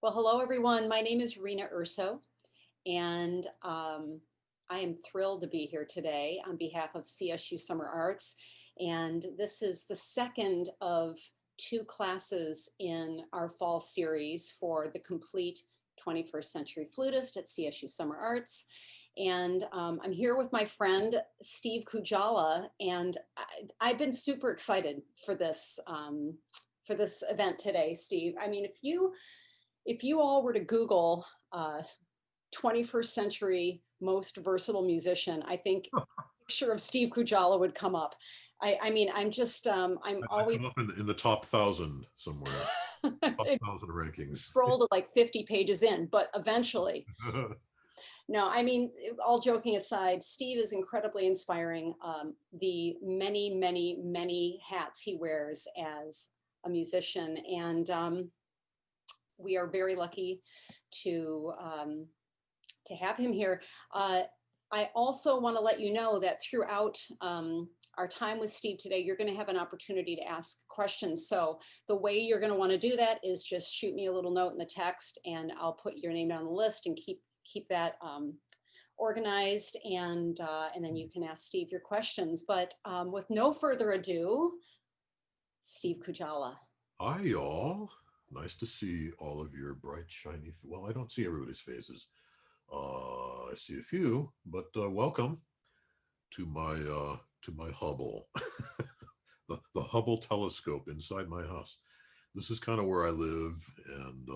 Well, hello, everyone. My name is Rena Urso, and I am thrilled to be here today on behalf of CSU Summer Arts. And this is the second of two classes in our fall series for the complete 21st Century Flutist at CSU Summer Arts. And I'm here with my friend, Steve Kujala, and I've been super excited for this event today, Steve. I mean, if you all were to Google 21st century most versatile musician, I think a picture of Steve Kujala would come up. I mean, I'm I always come up in the top 1,000 somewhere, top it 1,000 rankings. scrolled to like 50 pages in, but eventually. No, I mean, all joking aside, Steve is incredibly inspiring. The many, many, many hats he wears as a musician. And we are very lucky to have him here. I also want to let you know that throughout our time with Steve today, you're going to have an opportunity to ask questions. So the way you're going to want to do that is just shoot me a little note in the text, and I'll put your name down the list and keep that organized, and then you can ask Steve your questions. But with no further ado, Steve Kujala. Hi, y'all. Nice to see all of your bright, shiny. Well, I don't see everybody's faces. I see a few, but welcome to my Hubble, the Hubble telescope inside my house. This is kind of where I live, and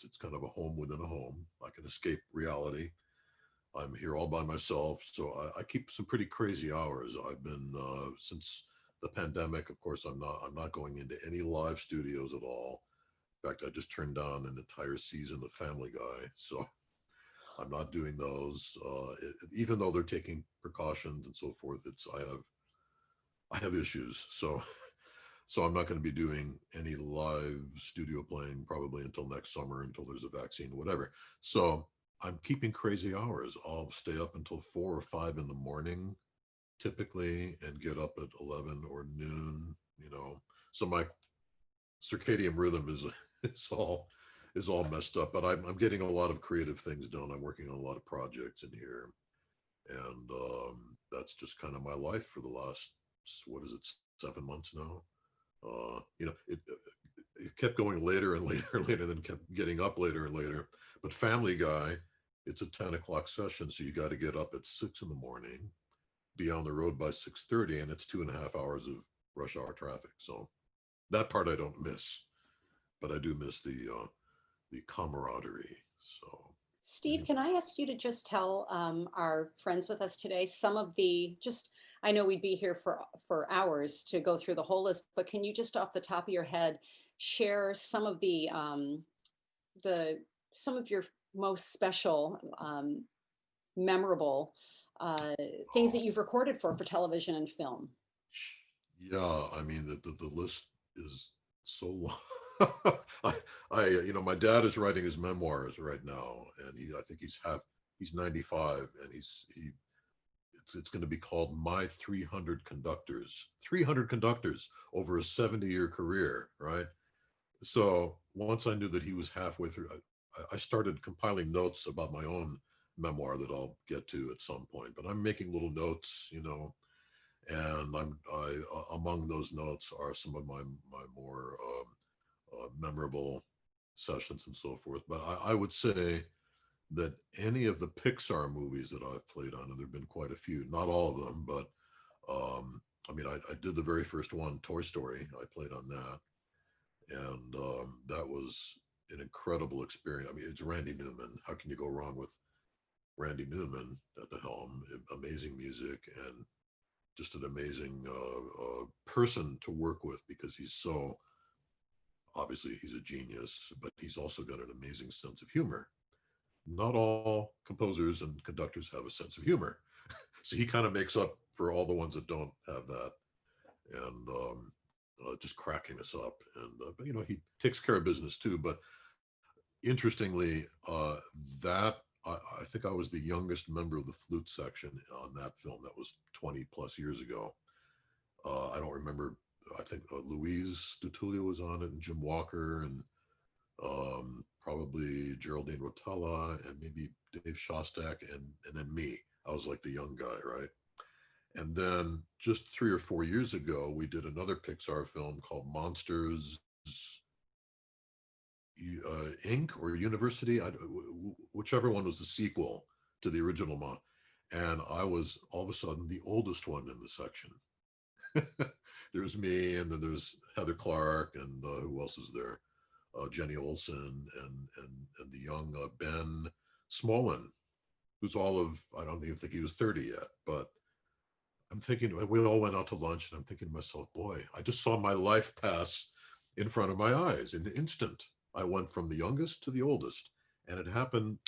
it's kind of a home within a home. I can escape reality. I'm here all by myself, so I keep some pretty crazy hours. I've been since the pandemic. Of course, I'm not going into any live studios at all. In fact, I just turned down an entire season of Family Guy, so I'm not doing those. Even though they're taking precautions and so forth, I have issues. So I'm not going to be doing any live studio playing probably until next summer, until there's a vaccine, whatever. So I'm keeping crazy hours. I'll stay up until 4 or 5 in the morning, typically, and get up at 11 or noon. So my circadian rhythm is is all is all messed up. But I'm getting a lot of creative things done. I'm working on a lot of projects in here, and that's just kind of my life for the last, what is it, 7 months now. It kept going later and later and later, then kept getting up later and later. But Family Guy, it's a 10 o'clock session, so you got to get up at 6 in the morning, be on the road by 6:30, and it's 2.5 hours of rush hour traffic. So that part I don't miss, but I do miss the camaraderie. So Steve, anyway. can I ask you to just tell our friends with us today some of the I know we'd be here for hours to go through the whole list, but can you just off the top of your head share some of the some of your most special, memorable things that you've recorded for television and film? Yeah, I mean the list is so long. My dad is writing his memoirs right now, and I think he's 95, and it's going to be called My 300 Conductors. 300 conductors over a 70-year career, right? So once I knew that he was halfway through, I started compiling notes about my own memoir that I'll get to at some point. But I'm making little notes, and among those notes are some of my more memorable sessions and so forth. But I would say that any of the Pixar movies that I've played on, and there've been quite a few, not all of them, but I mean, I did the very first one, Toy Story. I played on that, and that was an incredible experience. I mean, it's Randy Newman. How can you go wrong with Randy Newman at the helm? Amazing music, and just an amazing person to work with, because obviously he's a genius, but he's also got an amazing sense of humor. Not all composers and conductors have a sense of humor. So he kind of makes up for all the ones that don't have that, and just cracking us up. And but he takes care of business too. But interestingly, that I think I was the youngest member of the flute section on that film. That was 20 plus years ago. I don't remember. I think Louise DeTullio was on it, and Jim Walker, and probably Geraldine Rotella and maybe Dave Shostak and then me. I was like the young guy, right? And then just 3 or 4 years ago, we did another Pixar film called Monsters Inc. or University, whichever one was the sequel to the original one. And I was all of a sudden the oldest one in the section. There's me, and then there's Heather Clark, and who else is there? Jenny Olson, and the young Ben Smolin, who's all of, I don't even think he was 30 yet, but I'm thinking, we all went out to lunch, and I'm thinking to myself, boy, I just saw my life pass in front of my eyes in an instant. I went from the youngest to the oldest, and it happened.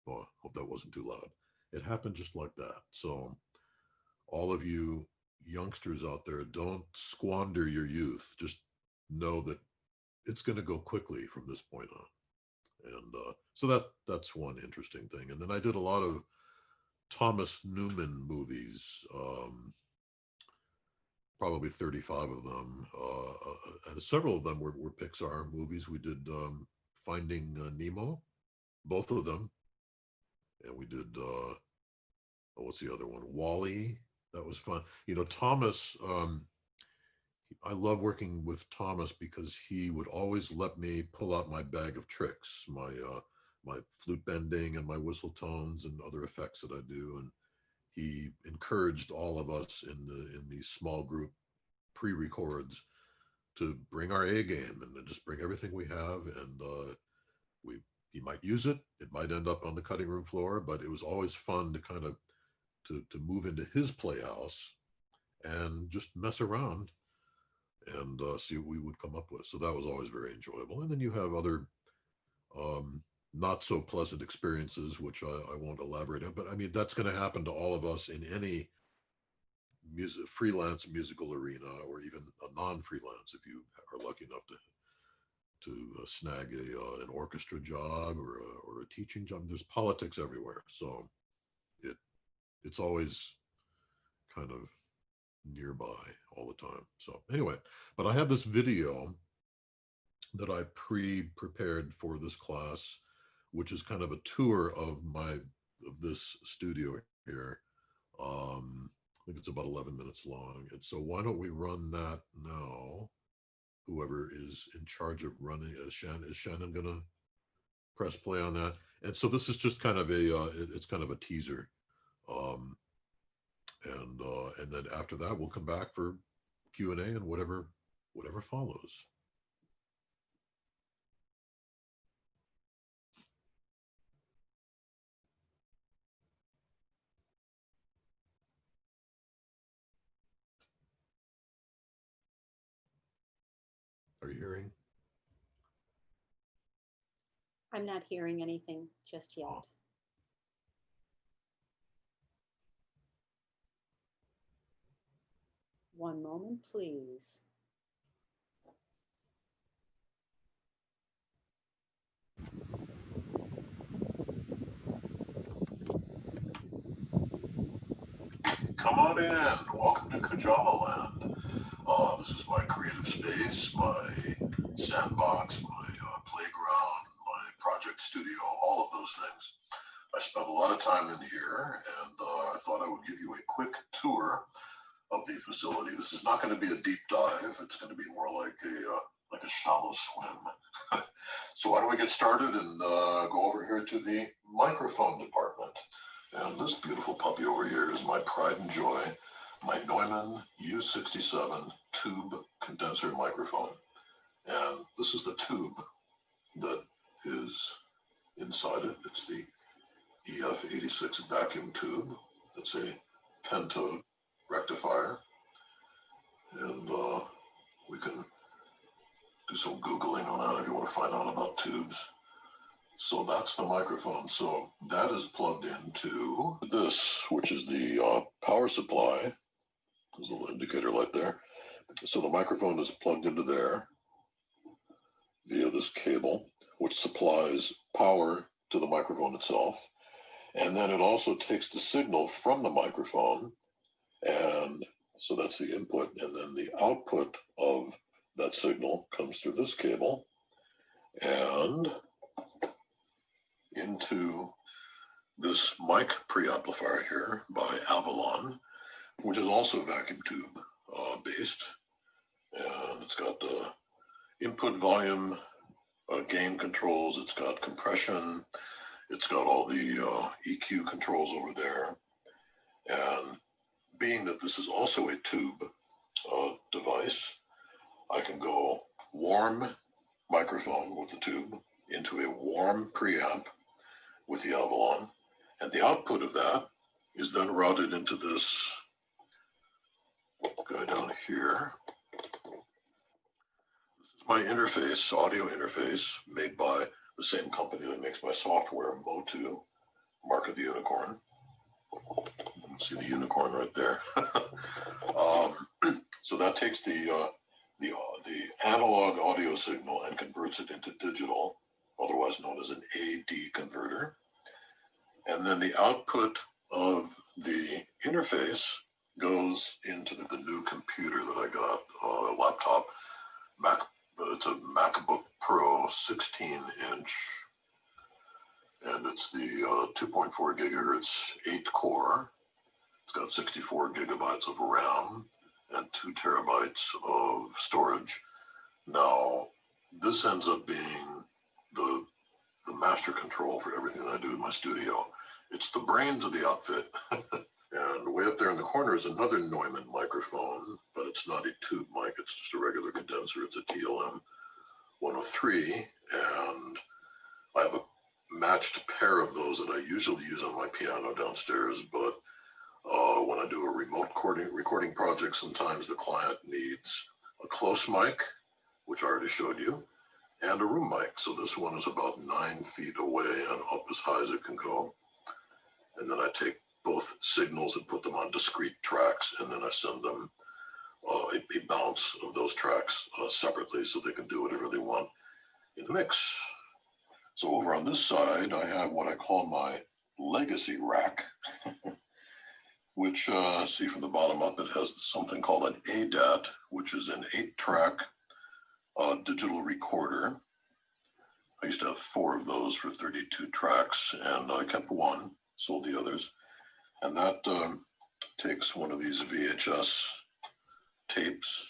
Oh, I hope that wasn't too loud. It happened just like that. So, all of you youngsters out there, don't squander your youth. Just know that it's going to go quickly from this point on. And so that's one interesting thing. And then I did a lot of Thomas Newman movies, probably 35 of them, and several of them were Pixar movies. We did Finding Nemo, both of them, and we did what's the other one? Wall-E. That was fun. You know, Thomas. I love working with Thomas because he would always let me pull out my bag of tricks, my flute bending and my whistle tones and other effects that I do. And he encouraged all of us in these small group pre-records to bring our A game and just bring everything we have. And he might use it. It might end up on the cutting room floor, but it was always fun to kind of to move into his playhouse and just mess around and see what we would come up with. So that was always very enjoyable. And then you have other not so pleasant experiences, which I won't elaborate on, but I mean, that's going to happen to all of us in any freelance musical arena, or even a non-freelance, if you are lucky enough to snag an orchestra job or a teaching job. There's politics everywhere. So it's always kind of nearby all the time. So anyway, but I have this video that I prepared for this class, which is kind of a tour of this studio here. I think it's about 11 minutes long. And so why don't we run that now? Whoever is in charge of running, is Shannon gonna press play on that? And so this is just kind of it's kind of a teaser. And then after that, we'll come back for Q&A and whatever follows. Are you hearing? I'm not hearing anything just yet. Oh. One moment, please. Come on in. Welcome to Kujala Land. This is my creative space, my sandbox, my playground, my project studio, all of those things. I spent a lot of time in here, and I thought I would give you a quick tour of the facility. This is not going to be a deep dive. It's going to be more like a shallow swim. So why don't we get started and go over here to the microphone department. And this beautiful puppy over here is my pride and joy, my Neumann U67 tube condenser microphone. And this is the tube that is inside it. It's the EF86 vacuum tube. It's a pentode rectifier. And we can do some Googling on that if you want to find out about tubes. So that's the microphone. So that is plugged into this, which is the power supply. There's a little indicator light there. So the microphone is plugged into there via this cable, which supplies power to the microphone itself. And then it also takes the signal from the microphone. And so that's the input. And then the output of that signal comes through this cable. and into this mic preamplifier here by Avalon, which is also vacuum tube based. And it's got input volume, gain controls, it's got compression, it's got all the EQ controls over there. And being that this is also a tube device, I can go warm microphone with the tube into a warm preamp with the Avalon, and the output of that is then routed into this guy down here. This is my interface, audio interface, made by the same company that makes my software, Motu, Mark of the Unicorn. You can see the unicorn right there. So that takes the analog audio signal and converts it into digital, otherwise known as an AD converter. And then the output of the interface goes into the new computer that I got, a laptop, it's a MacBook Pro 16-inch, and it's the 2.4 gigahertz 8-core. It's got 64 gigabytes of RAM and 2 terabytes of storage. Now, this ends up being the master control for everything that I do in my studio. It's the brains of the outfit. And way up there in the corner is another Neumann microphone, but it's not a tube mic, it's just a regular condenser. It's a TLM 103, and I have a matched pair of those that I usually use on my piano downstairs, but when I do a remote recording project, sometimes the client needs a close mic, which I already showed you, and a room mic. So this one is about 9 feet away and up as high as it can go. And then I take both signals and put them on discrete tracks, and then I send them a bounce of those tracks separately so they can do whatever they want in the mix. So over on this side, I have what I call my legacy rack, which, see from the bottom up, it has something called an ADAT, which is an 8-track digital recorder. I used to have 4 of those for 32 tracks, and I kept one, sold the others. And that takes one of these VHS tapes.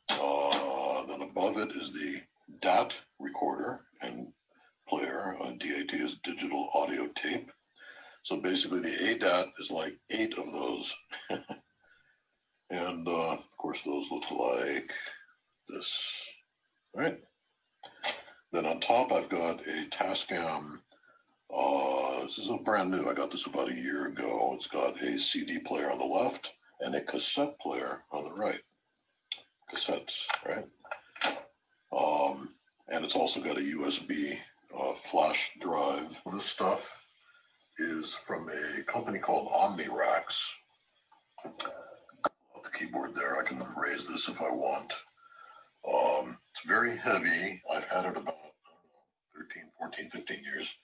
Then above it is the DAT recorder and player. DAT is digital audio tape. So basically the ADAT is like 8 of those. And of course those look like this. All right. Then on top I've got a Tascam. This is a brand new. I got this about a year ago. It's got a CD player on the left and a cassette player on the right. Cassettes, right? And it's also got a USB flash drive. This stuff is from a company called OmniRacks. The keyboard there, I can raise this if I want. It's very heavy. I've had it about 13, 14, 15 years.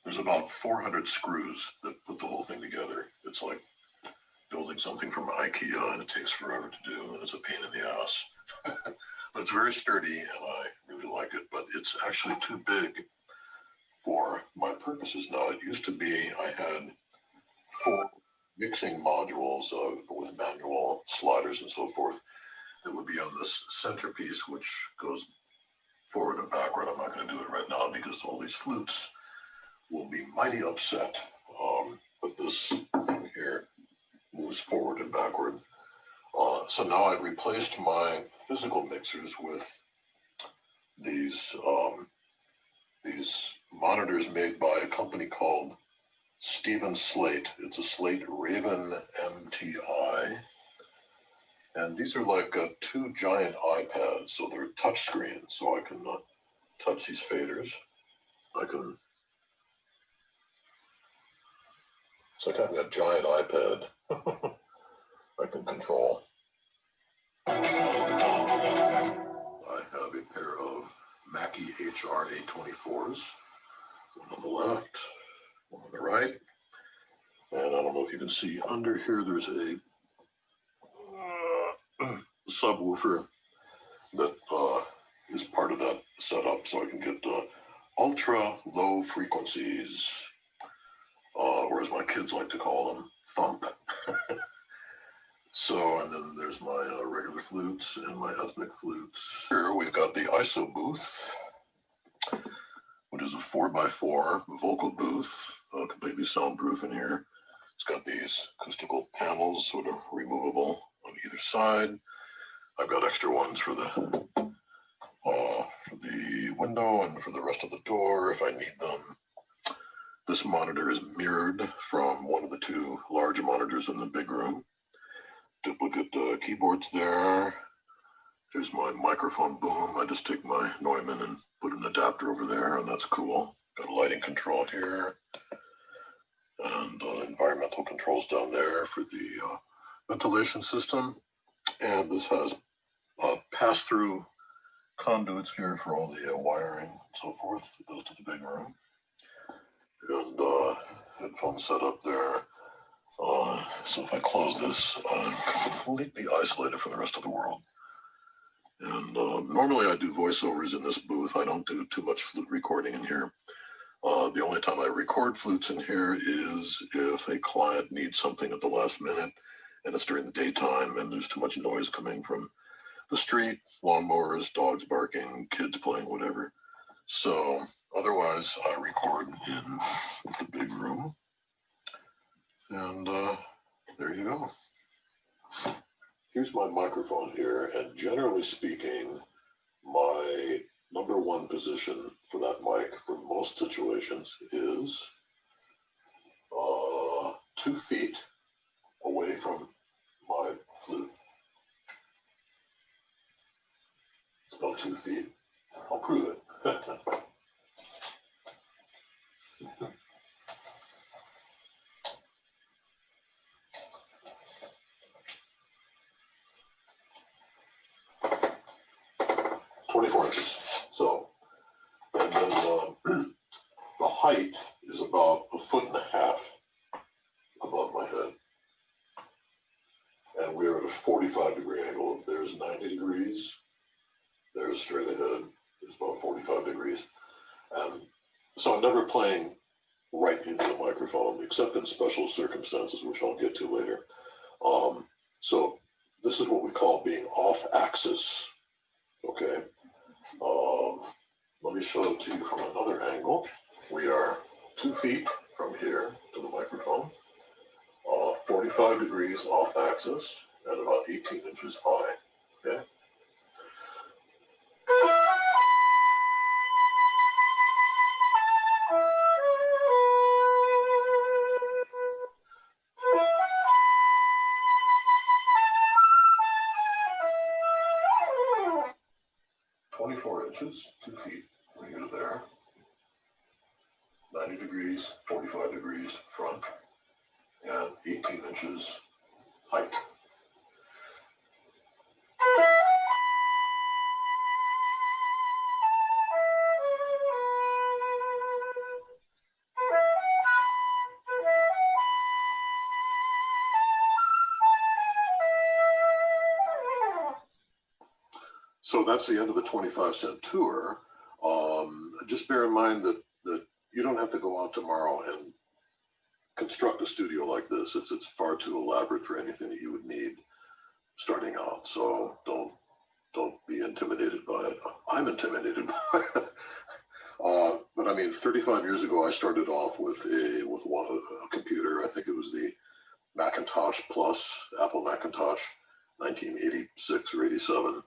There's about 400 screws that put the whole thing together. It's like building something from IKEA, and it takes forever to do, and it's a pain in the ass. But it's very sturdy, and I really like it, but it's actually too big for my purposes now. It used to be I had 4 mixing modules with manual sliders and so forth that would be on this centerpiece, which goes forward and backward. I'm not going to do it right now because all these flutes will be mighty upset. But this thing here moves forward and backward. So now I've replaced my physical mixers with these monitors made by a company called Stephen Slate. It's a Slate Raven MTI. And these are like 2 giant iPads, so they're touch screens, so I can touch these faders. It's like having a giant iPad I can control. I have a pair of Mackie HR824s, one on the left, one on the right. And I don't know if you can see under here, there's a subwoofer that is part of that setup, so I can get ultra low frequencies, or as my kids like to call them, thump. So, and then there's my regular flutes and my ethnic flutes. Here we've got the ISO booth, which is a 4x4 vocal booth, completely soundproof in here. It's got these acoustical panels, sort of removable on either side. I've got extra ones for the window and for the rest of the door if I need them. This monitor is mirrored from one of the two large monitors in the big room. Duplicate keyboards there. There's my microphone boom. I just take my Neumann and put an adapter over there, and that's cool. Got a lighting control here, and environmental controls down there for the ventilation system. And this has pass-through conduits here for all the wiring and so forth. It goes to the big room. And headphone setup there. So if I close this, I'm completely isolated from the rest of the world. And normally I do voiceovers in this booth. I don't do too much flute recording in here. The only time I record flutes in here is if a client needs something at the last minute and it's during the daytime and there's too much noise coming from the street, lawnmowers, dogs barking, kids playing, whatever. So otherwise I record in the big room. And there you go. Here's my microphone here, and generally speaking, my number one position for that mic for most situations is 2 feet away from my flute. It's about 2 feet. I'll prove it. 24 inches. So, and then the height is about 1.5 feet above my head. And we're at a 45-degree angle. If there's 90 degrees, there's straight ahead. It's about 45 degrees. And so I'm never playing right into the microphone, except in special circumstances, which I'll get to later. So this is what we call being off axis. Okay. Let me show it to you from another angle. We are 2 feet from here to the microphone, 45 degrees off axis, and about 18 inches high. Okay. Inches, 2 feet from here to there, 90 degrees, 45 degrees front, and 18 inches height. So that's the end of the 25-cent tour. Just bear in mind that you don't have to go out tomorrow and construct a studio like this. It's far too elaborate for anything that you would need starting out. So don't be intimidated by it. I'm intimidated by it. But I mean, 35 years ago, I started off with a computer. I think it was the Macintosh Plus, Apple Macintosh, 1986 or 87.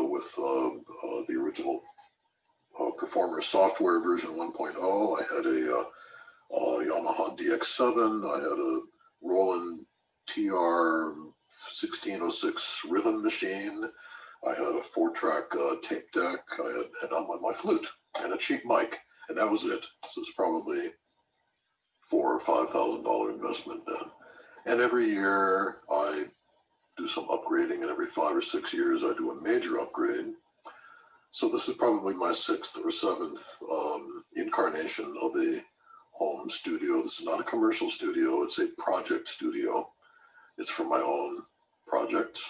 With the original Performer software version 1.0. I had a Yamaha DX7. I had a Roland TR-1606 rhythm machine. I had a 4-track tape deck. I had my flute and a cheap mic, and that was it. So it's probably $4,000 or $5,000 investment then. And every year I do some upgrading, and every 5 or 6 years I do a major upgrade. So this is probably my 6th or 7th incarnation of a home studio. This is not a commercial studio, it's a project studio. It's for my own projects.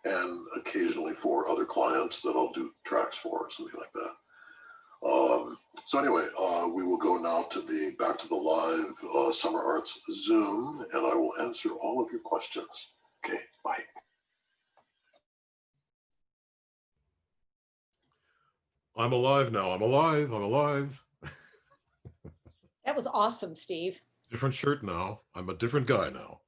and occasionally for other clients that I'll do tracks for or something like that. So anyway, we will go now to back to the live Summer Arts Zoom, and I will answer all of your questions. Okay, bye. I'm alive now. I'm alive. I'm alive. That was awesome, Steve. Different shirt now. I'm a different guy now.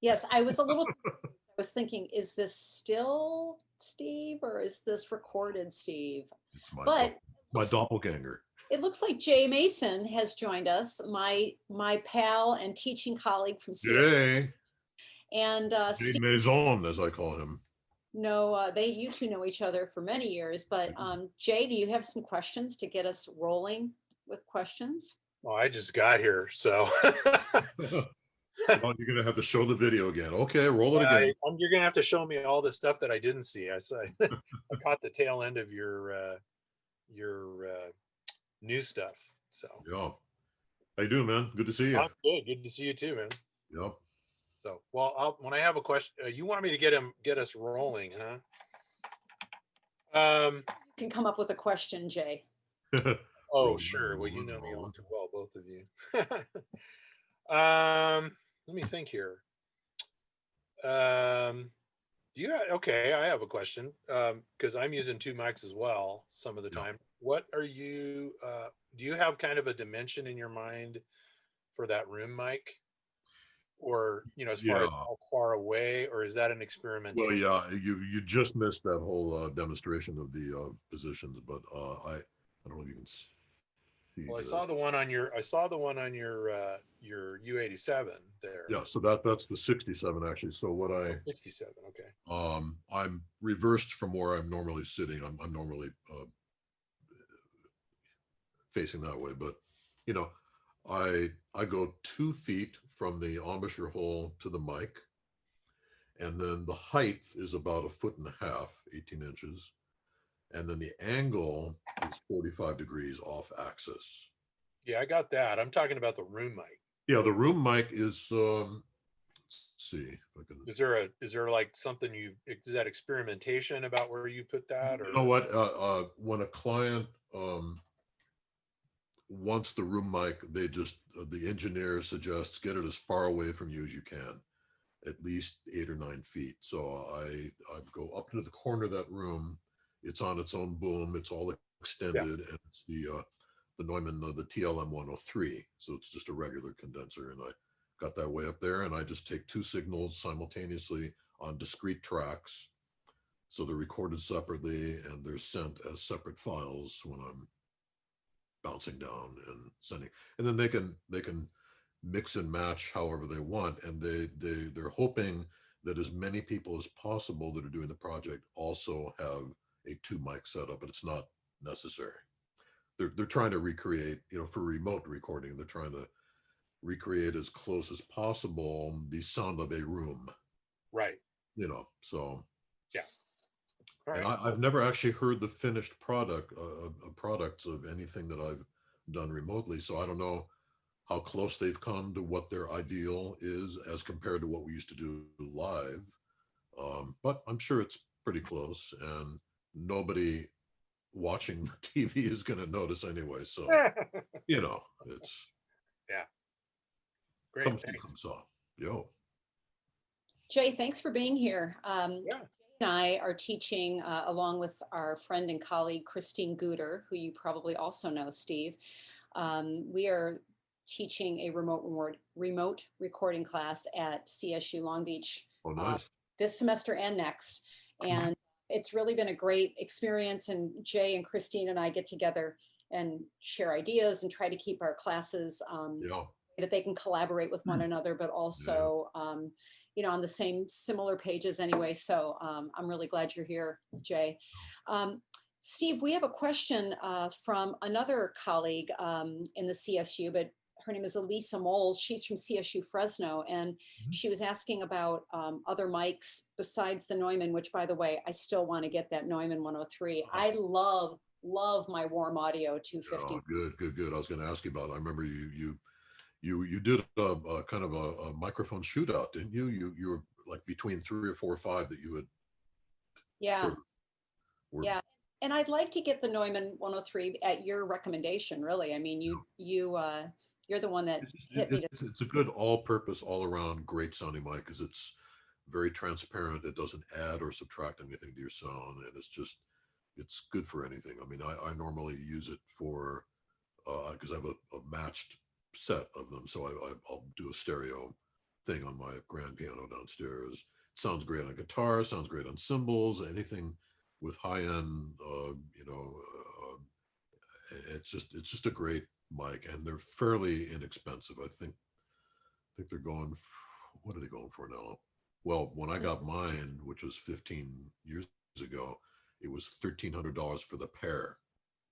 Yes, I was a little, I was thinking, is this still Steve or is this recorded Steve? It's my But my doppelganger. it looks like Jay Mason has joined us, my pal and teaching colleague from CSU. Jay. And Jay Steve, Maison, as I call him. no, you two know each other for many years, but Jay, do you have some questions to get us rolling with questions? Well, I just got here, so. Well, you're going to have to show the video again. Okay, roll it again. You're going to have to show me all the stuff that I didn't see. I caught the tail end of your new stuff. So. Yeah. How you doing, man? Good to see you. I'm good. Good to see you too, man. Yep. So, well, when I have a question, you want me to get us rolling, huh? You can come up with a question, Jay. Oh, sure. Well, you know me all too well, both of you. Let me think here. Okay, I have a question, because I'm using two mics as well some of the time. What are you, do you have kind of a dimension in your mind for that room mic? Or, as far as how far away, or is that an experimentation? Well, yeah, you just missed that whole demonstration of the positions, but I don't know if you can see. Well, I saw the one on your U87 there. Yeah, so that's the 67 actually. So what 67, okay. I'm reversed from where I'm normally sitting. I'm normally facing that way, but I go 2 feet from the embouchure hole to the mic, and then the height is about 1.5 feet, 18 inches. And then the angle is 45 degrees off axis. Yeah, I got that. I'm talking about the room mic. Yeah, the room mic is, let's see if I can. Is there like something is that experimentation about where you put that? Or? You know what, when a client wants the room mic, they just, the engineer suggests get it as far away from you as you can, at least 8 or 9 feet. So I go up into the corner of that room. It's on its own boom. It's all extended, and it's the Neumann, the TLM 103. So it's just a regular condenser, and I got that way up there, and I just take 2 signals simultaneously on discrete tracks. So they're recorded separately, and they're sent as separate files when I'm bouncing down and sending. And then they can mix and match however they want, and they're hoping that as many people as possible that are doing the project also have a 2 mic setup, but it's not necessary. They're trying to recreate, for remote recording, they're trying to recreate as close as possible the sound of a room. Right. So. Yeah. All right. And I've never actually heard the finished products of anything that I've done remotely. So I don't know how close they've come to what their ideal is as compared to what we used to do live. But I'm sure it's pretty close, and nobody watching the TV is going to notice anyway. So, it's. Yeah. Great. Comes to come saw. Yo. Jay, thanks for being here. Yeah. Jay and I are teaching along with our friend and colleague, Christine Guter, who you probably also know, Steve. We are teaching a remote recording class at CSU Long Beach. Oh, nice. This semester and next. And it's really been a great experience. And Jay and Christine and I get together and share ideas and try to keep our classes that they can collaborate with one another, but also, on the same similar pages anyway. So I'm really glad you're here, Jay. Steve, we have a question from another colleague in the CSU, but her name is Elisa Moles. She's from CSU Fresno, and she was asking about other mics besides the Neumann, which, by the way, I still want to get that Neumann 103. I love my Warm Audio 250. Oh, good. I was going to ask you about it. I remember you did a kind of a microphone shootout, didn't you? You were like between 3 or 4 or 5 that you had Yeah. So we're, Yeah. And I'd like to get the Neumann 103 at your recommendation, really. I mean, you know, you're the one that it's, just, hit me to. it's a good all-purpose, all-around, great sounding mic because it's very transparent. It doesn't add or subtract anything to your sound, and it's good for anything. I mean, I normally use it for because I have a matched set of them, so I'll do a stereo thing on my grand piano downstairs. It sounds great on guitar, sounds great on cymbals, anything with high end, it's just a great mic, and they're fairly inexpensive. I think they're going. What are they going for now? Well, when I got mine, which was 15 years ago, it was $1,300 for the pair.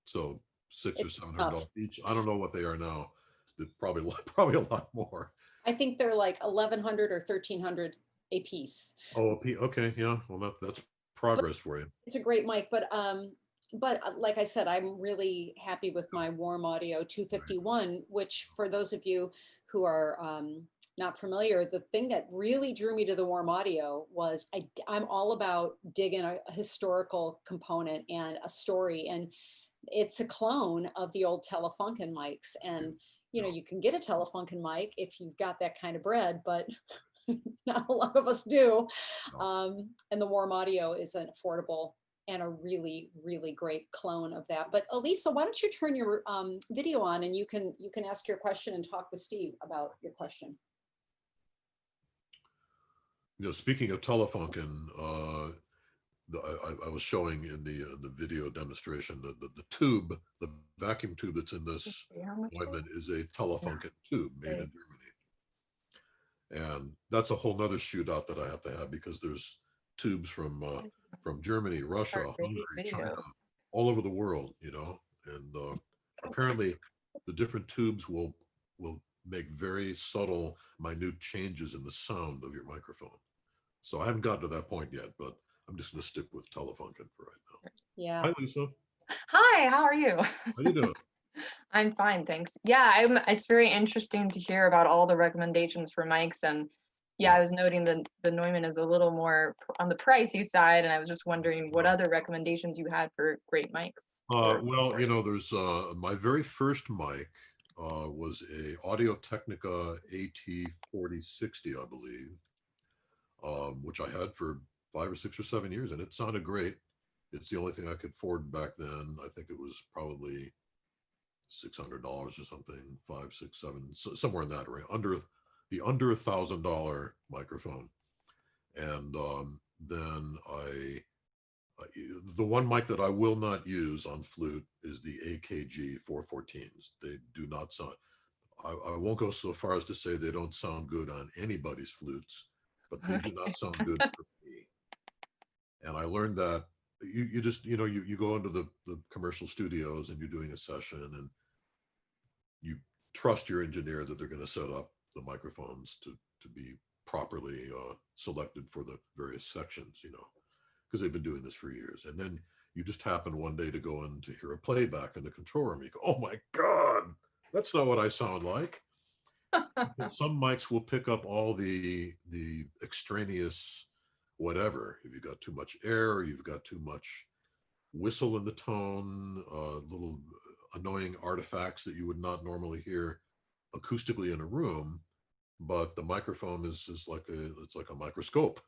So six or It's $700 tough. each. I don't know what they are now. They're probably probably a lot more. I think they're like 1,100 or 1,300 a piece. Oh, okay, yeah. Well, that's progress for you. It's a great mic, but like I said, I'm really happy with my Warm Audio Right. 251, which for those of you who are not familiar, the thing that really drew me to the Warm Audio was I'm all about digging a historical component and a story, and it's a clone of the old Telefunken mics. And you know, Yeah. you can get a Telefunken mic if you've got that kind of bread, but not a lot of us do. No. And the Warm Audio is an affordable and a really, really great clone of that. But Elisa, why don't you turn your video on and you can ask your question and talk with Steve about your question. Speaking of Telefunken, I was showing in the video demonstration that the tube, the vacuum tube that's in this How much? Neumann is a Telefunken tube made Okay. in Germany. And that's a whole nother shootout that I have to have because there's tubes from Germany, Russia, Hungary, China, Video. all over the world, and apparently the different tubes will make very subtle, minute changes in the sound of your microphone. So I haven't gotten to that point yet, but I'm just going to stick with Telefunken for right now. Yeah. Hi, Lisa. Hi, how are you? How you doing? I'm fine, thanks. Yeah, it's very interesting to hear about all the recommendations for mics. And yeah, I was noting that the Neumann is a little more on the pricey side, and I was just wondering what other recommendations you had for great mics. Well, there's my very first mic was a Audio Technica AT4060, I believe, which I had for 5 or 6 or 7 years, and it sounded great. It's the only thing I could afford back then. I think it was probably $600 or something, 5, 6, 7, somewhere in that range, under $1,000 microphone. And then the one mic that I will not use on flute is the AKG 414s. They do not sound. I won't go so far as to say they don't sound good on anybody's flutes, but they do not sound good for me. And I learned that you just you go into the commercial studios and you're doing a session and you trust your engineer that they're going to set up the microphones to be properly selected for the various sections, because they've been doing this for years. And then you just happen one day to go in to hear a playback in the control room. You go, oh my God, that's not what I sound like. Some mics will pick up all the extraneous whatever. If you've got too much air, you've got too much whistle in the tone, little annoying artifacts that you would not normally hear acoustically in a room, but the microphone is it's like a microscope.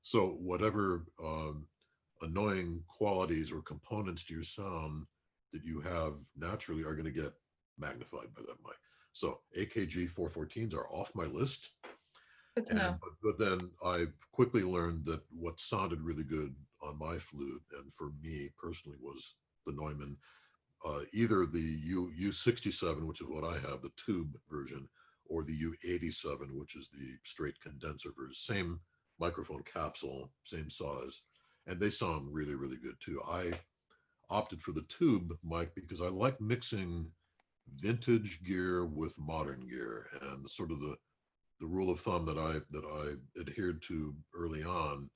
So whatever annoying qualities or components to your sound that you have naturally are going to get magnified by that mic. So AKG 414s are off my list. Good to know. But then I quickly learned that what sounded really good on my flute, and for me personally, was the Neumann, either the U67, which is what I have, the tube version, or the U87, which is the straight condenser version. Same microphone capsule, same size, and they sound really, really good too. I opted for the tube mic because I like mixing vintage gear with modern gear, and sort of the rule of thumb that I adhered to early on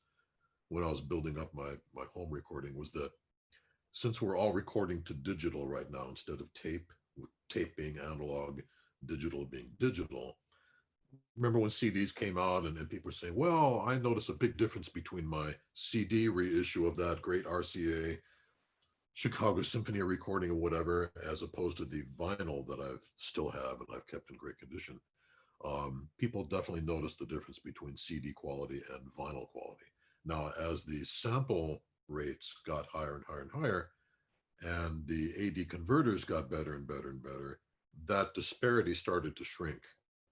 when I was building up my home recording was that since we're all recording to digital right now instead of tape, with tape being analog, digital being digital, remember when CDs came out and people were saying, well, I noticed a big difference between my CD reissue of that great RCA Chicago Symphony recording or whatever, as opposed to the vinyl that I still have and I've kept in great condition. People definitely noticed the difference between CD quality and vinyl quality. Now, as the sample rates got higher and higher and higher, and the AD converters got better and better and better, that disparity started to shrink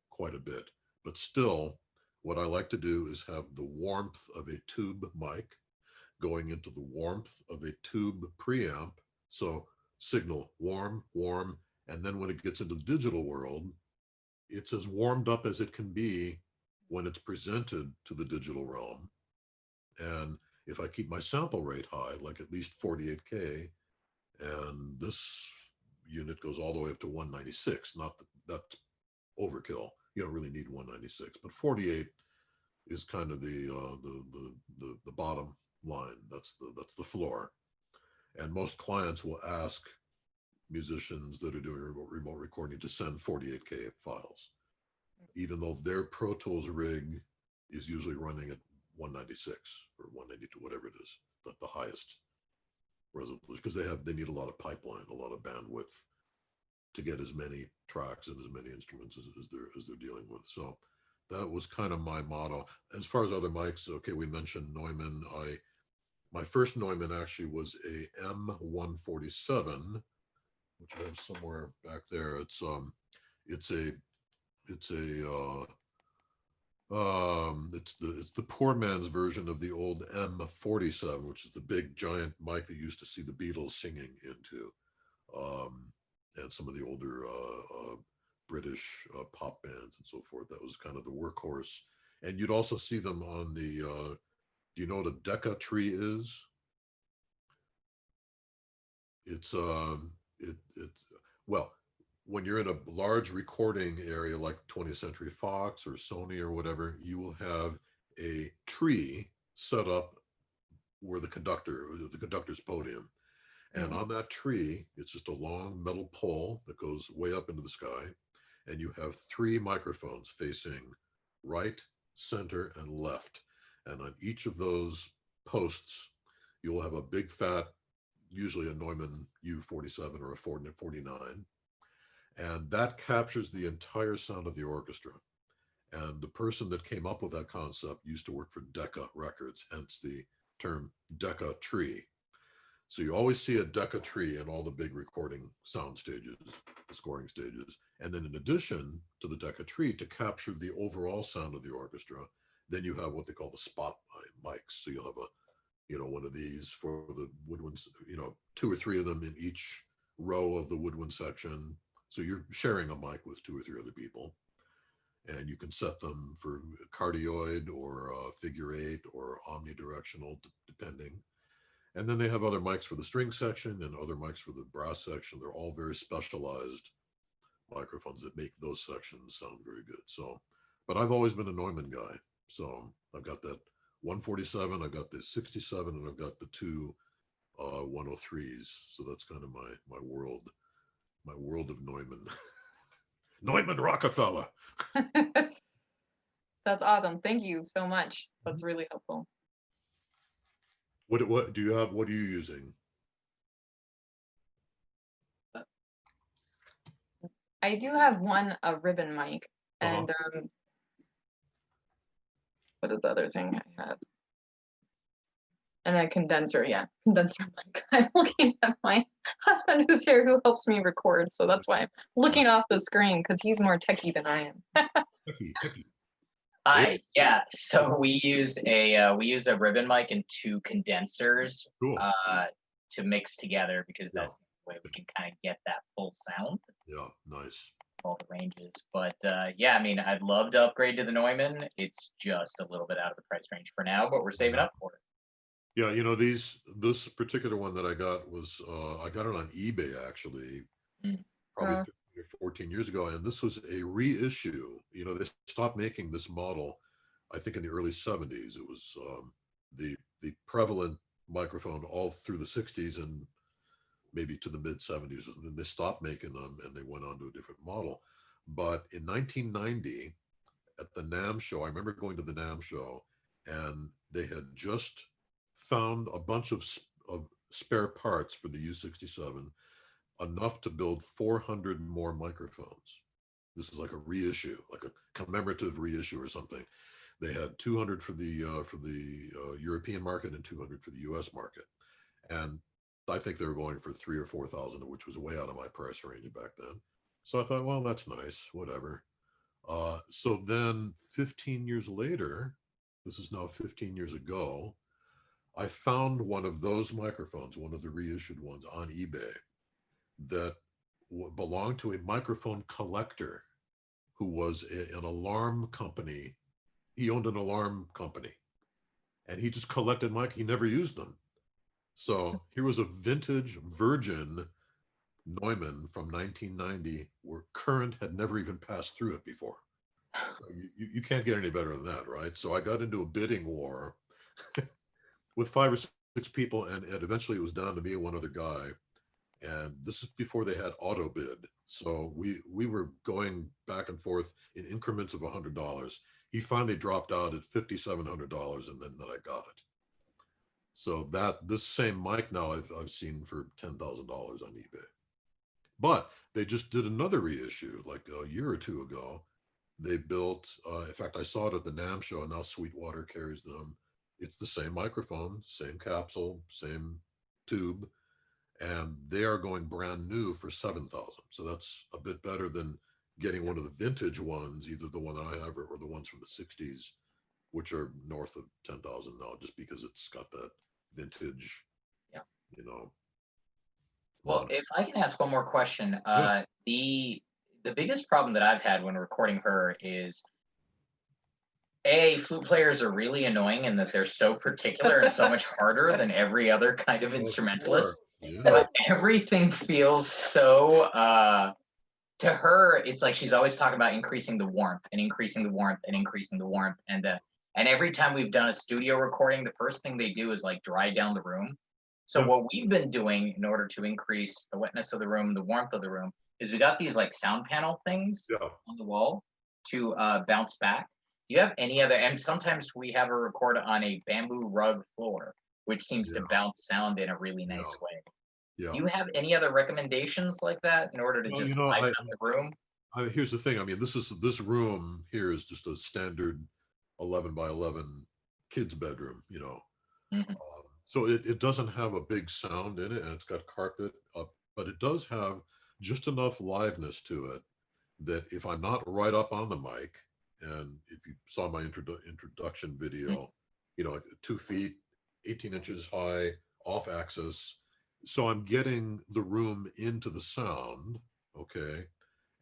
quite a bit. But still, what I like to do is have the warmth of a tube mic going into the warmth of a tube preamp. So signal warm, warm, and then when it gets into the digital world, it's as warmed up as it can be when it's presented to the digital realm. And if I keep my sample rate high, like at least 48K, and this unit goes all the way up to 196, not that that's overkill. You don't really need 196, but 48 is kind of the bottom line. That's the floor. And most clients will ask musicians that are doing remote recording to send 48K files, even though their Pro Tools rig is usually running at 196 or 192, whatever it is, the highest resolution, because they need a lot of pipeline, a lot of bandwidth to get as many tracks and as many instruments as they're dealing with. So that was kind of my motto. As far as other mics, okay, we mentioned Neumann. My first Neumann actually was a M147, which I have somewhere back there. It's the poor man's version of the old M47, which is the big giant mic that you used to see the Beatles singing into, and some of the older British pop bands and so forth. That was kind of the workhorse. And you'd also see them on the, do you know what a Decca tree is? It's well, when you're in a large recording area like 20th Century Fox or Sony or whatever, you will have a tree set up where the conductor's podium. And on that tree, it's just a long metal pole that goes way up into the sky. And you have 3 microphones facing right, center, and left. And on each of those posts, you'll have a big fat, usually a Neumann U47 or a 49. And that captures the entire sound of the orchestra. And the person that came up with that concept used to work for Decca Records, hence the term Decca tree. So you always see a Decca tree in all the big recording sound stages, the scoring stages. And then in addition to the Decca tree, to capture the overall sound of the orchestra, then you have what they call the spot mics. So you'll have one of these for the woodwinds, 2 or 3 of them in each row of the woodwind section. So you're sharing a mic with 2 or 3 other people. And you can set them for cardioid or figure 8 or omnidirectional, depending. And then they have other mics for the string section and other mics for the brass section. They're all very specialized microphones that make those sections sound very good. So, but I've always been a Neumann guy. So I've got that 147, I've got the 67, and I've got the 2 103s. So that's kind of my world of Neumann. Neumann Rockefeller. That's awesome. Thank you so much. That's really helpful. What do you have? What are you using? I do have a ribbon mic, and what is the other thing I have? And a condenser, condenser mic. I'm looking at my husband who's here, who helps me record, so that's why I'm looking off the screen, because he's more techie than I am. Techie. Hi, yeah. So we use a ribbon mic and 2 condensers to mix together, because that's the way we can kind of get that full sound. Yeah, nice. All the ranges. But yeah, I mean, I'd love to upgrade to the Neumann. It's just a little bit out of the price range for now, but we're saving up for it. Yeah, this particular one that I got was I got it on eBay actually, probably 15 or 14 years ago, and this was a reissue. They stopped making this model, I think, in the early 70s. It was the prevalent microphone all through the 60s and maybe to the mid 70s, and then they stopped making them and they went on to a different model. But in 1990, at the NAMM show. I remember going to the NAMM show, and they had just found a bunch of spare parts for the U67, enough to build 400 more microphones. This is like a reissue, like a commemorative reissue or something. They had 200 for the European market and 200 for the U.S. market, and I think they were going for 3,000 or 4,000, which was way out of my price range back then. So I thought, well, that's nice, whatever. So then 15 years later, this is now 15 years ago, I found one of those microphones, one of the reissued ones on eBay, that belonged to a microphone collector who was an alarm company. He owned an alarm company, and he just collected he never used them. So here was a vintage virgin Neumann from 1990 where current had never even passed through it before. So you can't get any better than that, right? So I got into a bidding war with 5 or 6 people, and eventually it was down to me and one other guy. And this is before they had auto bid. So we were going back and forth in increments of $100. He finally dropped out at $5,700, and then I got it. So this same mic now I've seen for $10,000 on eBay. But they just did another reissue like a year or two ago. They built, in fact, I saw it at the NAMM show, and now Sweetwater carries them. It's the same microphone, same capsule, same tube, and they are going brand new for 7,000. So that's a bit better than getting one of the vintage ones, either the one that I have or the ones from the 60s, which are north of 10,000 now, just because it's got that vintage, Yeah. you know. Well, if I can ask one more question, Yeah. the biggest problem that I've had when recording her is, flute players are really annoying in that they're so particular and so much harder than every other kind of instrumentalist. Yeah. But everything feels so, to her, it's like she's always talking about increasing the warmth and increasing the warmth and increasing the warmth. And every time we've done a studio recording, the first thing they do is like dry down the room. So what we've been doing in order to increase the wetness of the room, the warmth of the room, is we got these like sound panel things on the wall to bounce back. Do you have any other, and sometimes we have a record on a bamboo rug floor, which seems to bounce sound in a really nice way. Yeah. Do you have any other recommendations like that in order to just lighten up the room? Here's the thing. I mean, this room here is just a standard 11 by 11 kids bedroom, you know. Mm-hmm. So it doesn't have a big sound in it, and it's got carpet up, but it does have just enough liveness to it that if I'm not right up on the mic, and if you saw my introduction video, you know, 2 feet, 18 inches high, off axis. So I'm getting the room into the sound, okay?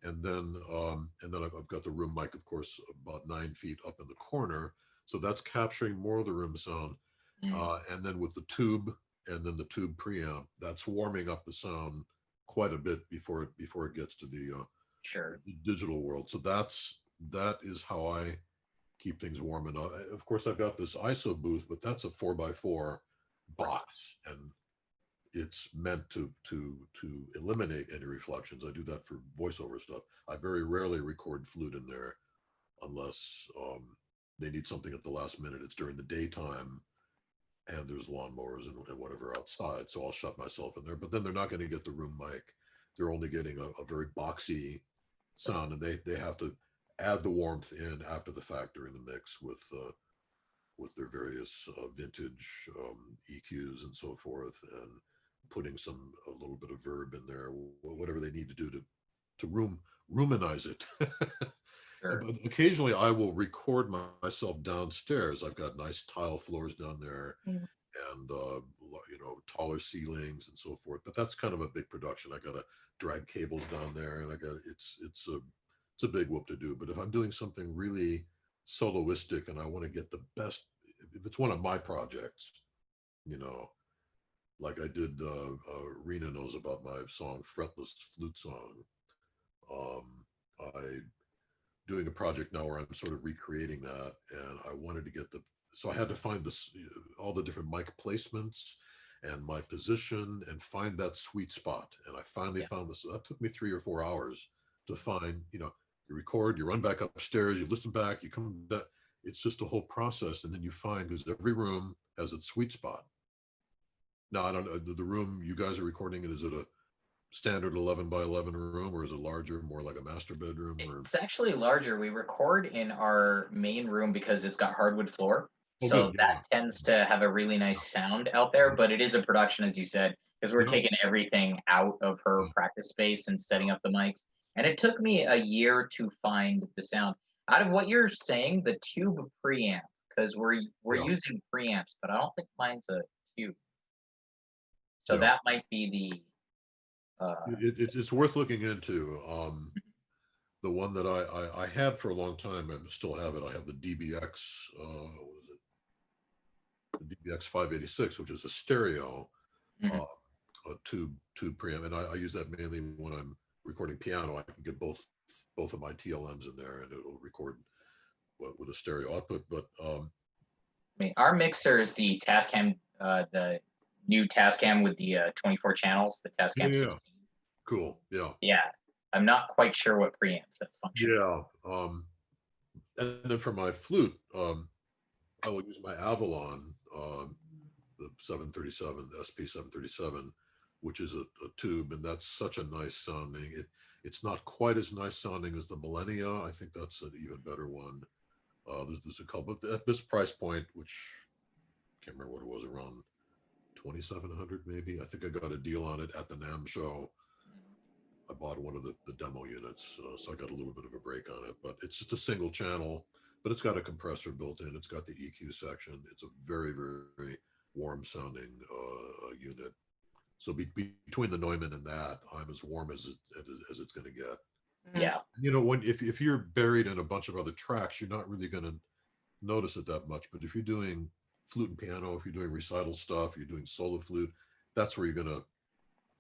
And then I've got the room mic, of course, about 9 feet up in the corner. So that's capturing more of the room sound. And then with the tube and then the tube preamp, that's warming up the sound quite a bit before it gets to the digital world. So that is how I keep things warm. And of course, I've got this ISO booth, but that's a 4x4 box, and it's meant to eliminate any reflections. I do that for voiceover stuff. I very rarely record flute in there unless they need something at the last minute. It's during the daytime and there's lawnmowers and whatever outside. So I'll shut myself in there, but then they're not going to get the room mic. They're only getting a very boxy sound, and they have to add the warmth in after the fact during the mix with their various vintage EQs and so forth, and putting a little bit of verb in there, whatever they need to do to roomanize it. But occasionally I will record myself downstairs. I've got nice tile floors down there, and you know, taller ceilings and so forth. But that's kind of a big production. I got to drag cables down there, and it's a big whoop to do. But if I'm doing something really soloistic and I want to get the best, if it's one of my projects, you know, like I did, Rena knows about my song Fretless Flute Song. I doing a project now where I'm sort of recreating that, and I wanted to get so I had to find all the different mic placements and my position and find that sweet spot. And I finally found this. That took me 3 or 4 hours to find, you know, you record, you run back upstairs, you listen back, you come back. It's just a whole process. And then you find, because every room has its sweet spot. Now, I don't know, the room you guys are recording in, is it a standard 11 by 11 room, or is it larger, more like a master bedroom? Or It's actually larger. We record in our main room because it's got hardwood floor. oh, So good, yeah. that tends to have a really nice sound out there, but it is a production, as you said, because we're Yeah. taking everything out of her Yeah. practice space and setting up the mics. And it took me a year to find the sound. Out of what you're saying, the tube preamp, because we're Yeah. using preamps, but I don't think mine's a tube. So Yeah. that might be the It's worth looking into. The one that I had for a long time, I still have it. I have the DBX, what is it? The DBX 586, which is a stereo Mhm. a tube preamp, and I use that mainly when I'm recording piano. I can get both of my TLMs in there, and it'll record with a stereo output. But I mean, our mixer is the Tascam, the new Tascam with the 24 channels, the Tascam yeah, 16. cool, yeah. Yeah, I'm not quite sure what preamps that function. Yeah. And then for my flute, I will use my Avalon, the 737, SP 737, which is a tube, and that's such a nice sounding. It's not quite as nice sounding as the Millennia. I think that's an even better one. There's a couple, but at this price point, which I can't remember what it was, around 2,700 maybe. I think I got a deal on it at the NAMM show. I bought one of the demo units, so I got a little bit of a break on it. But it's just a single channel, but it's got a compressor built in. It's got the EQ section. It's a very, very warm sounding unit. So between the Neumann and that, I'm as warm as it's going to get. Yeah. You know, if you're buried in a bunch of other tracks, you're not really going to notice it that much. But if you're doing flute and piano, if you're doing recital stuff, you're doing solo flute, that's where you're going to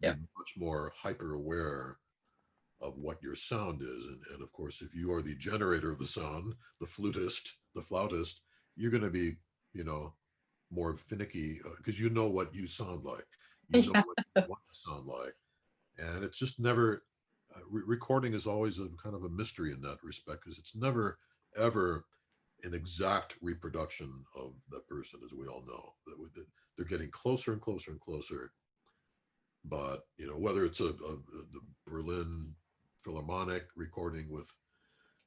be much more hyper aware of what your sound is. And of course, if you are the generator of the sound, the flautist, you're going to be, you know, more finicky because you know what you sound like. You know what you want to sound like. And it's just never, recording is always a kind of a mystery in that respect, because it's never, ever an exact reproduction of that person, as we all know. They're getting closer and closer and closer. But, you know, whether it's the Berlin Philharmonic recording with,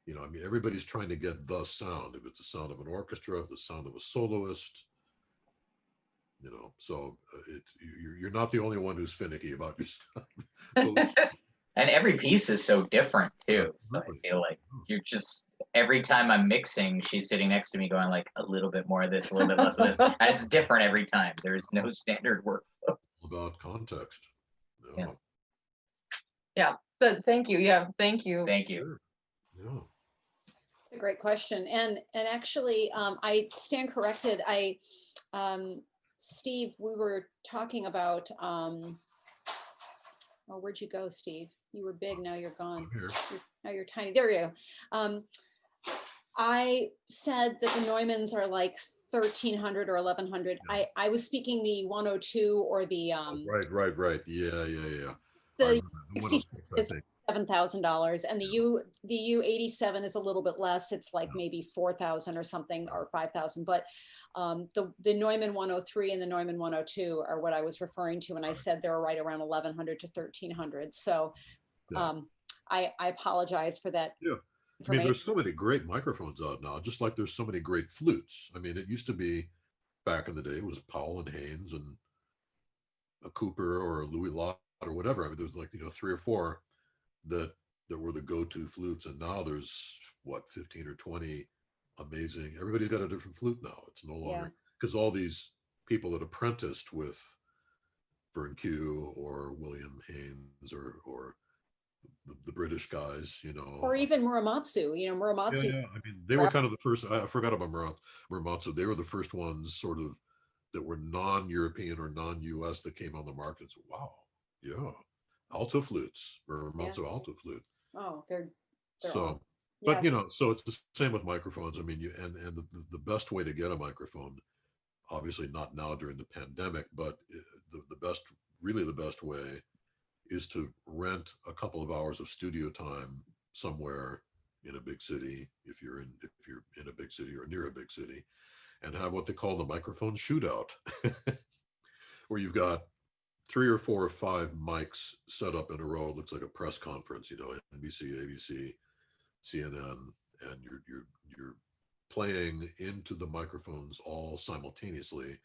you know, I mean, everybody's trying to get the sound. If it's the sound of an orchestra, if the sound of a soloist, you know, so you're not the only one who's finicky about your sound. And every piece is so different too. So I Absolutely. feel like you're just, every time I'm mixing, she's sitting next to me going like a little bit more of this, a little bit less of this. And it's different every time. There's no standard workflow. About context. Yeah. Yeah, but thank you. Yeah, thank you. Thank you. Sure. Yeah. It's a great question. And actually, I stand corrected. Steve, we were talking about, oh, where'd you go, Steve? You were big, now you're gone. I'm here. Now you're tiny. There you go. I said that the Neumanns are like 1,300 or 1,100. Yeah. I was speaking the 102 or the Right. Yeah. the The 66 I is think. $7,000, and the U87 is a little bit less. It's like maybe 4,000 or something, or 5,000. But the Neumann 103 and the Neumann 102 are what I was referring to, and I said they're right around 1,100 to 1,300. So I apologize for that. Yeah. I mean, there's so many great microphones out now, just like there's so many great flutes. I mean, it used to be, back in the day, it was Powell and Haynes and a Cooper or a Louis Lott or whatever. I mean, there was like, you know, 3 or 4 that were the go-to flutes, and now there's what, 15 or 20 amazing. Everybody's got a different flute now. It's no longer, because all these people that apprenticed with Vern Q or William Haynes or the British guys, you know, Or even Muramatsu. You know, Muramatsu. I mean, they were kind of the first. I forgot about Muramatsu. They were the first ones, sort of, that were non-European or non-US that came on the market and said, "Wow, yeah, alto flutes, Muramatsu alto flute." Oh, they're so, awesome. but you know, so it's the same with microphones. I mean, and the best way to get a microphone, obviously not now during the pandemic, but really the best way is to rent a couple of hours of studio time somewhere in a big city, if you're in a big city or near a big city, and have what they call the microphone shootout, where you've got 3 or 4 or 5 mics set up in a row. It looks like a press conference, NBC, ABC, CNN, and you're playing into the microphones all simultaneously.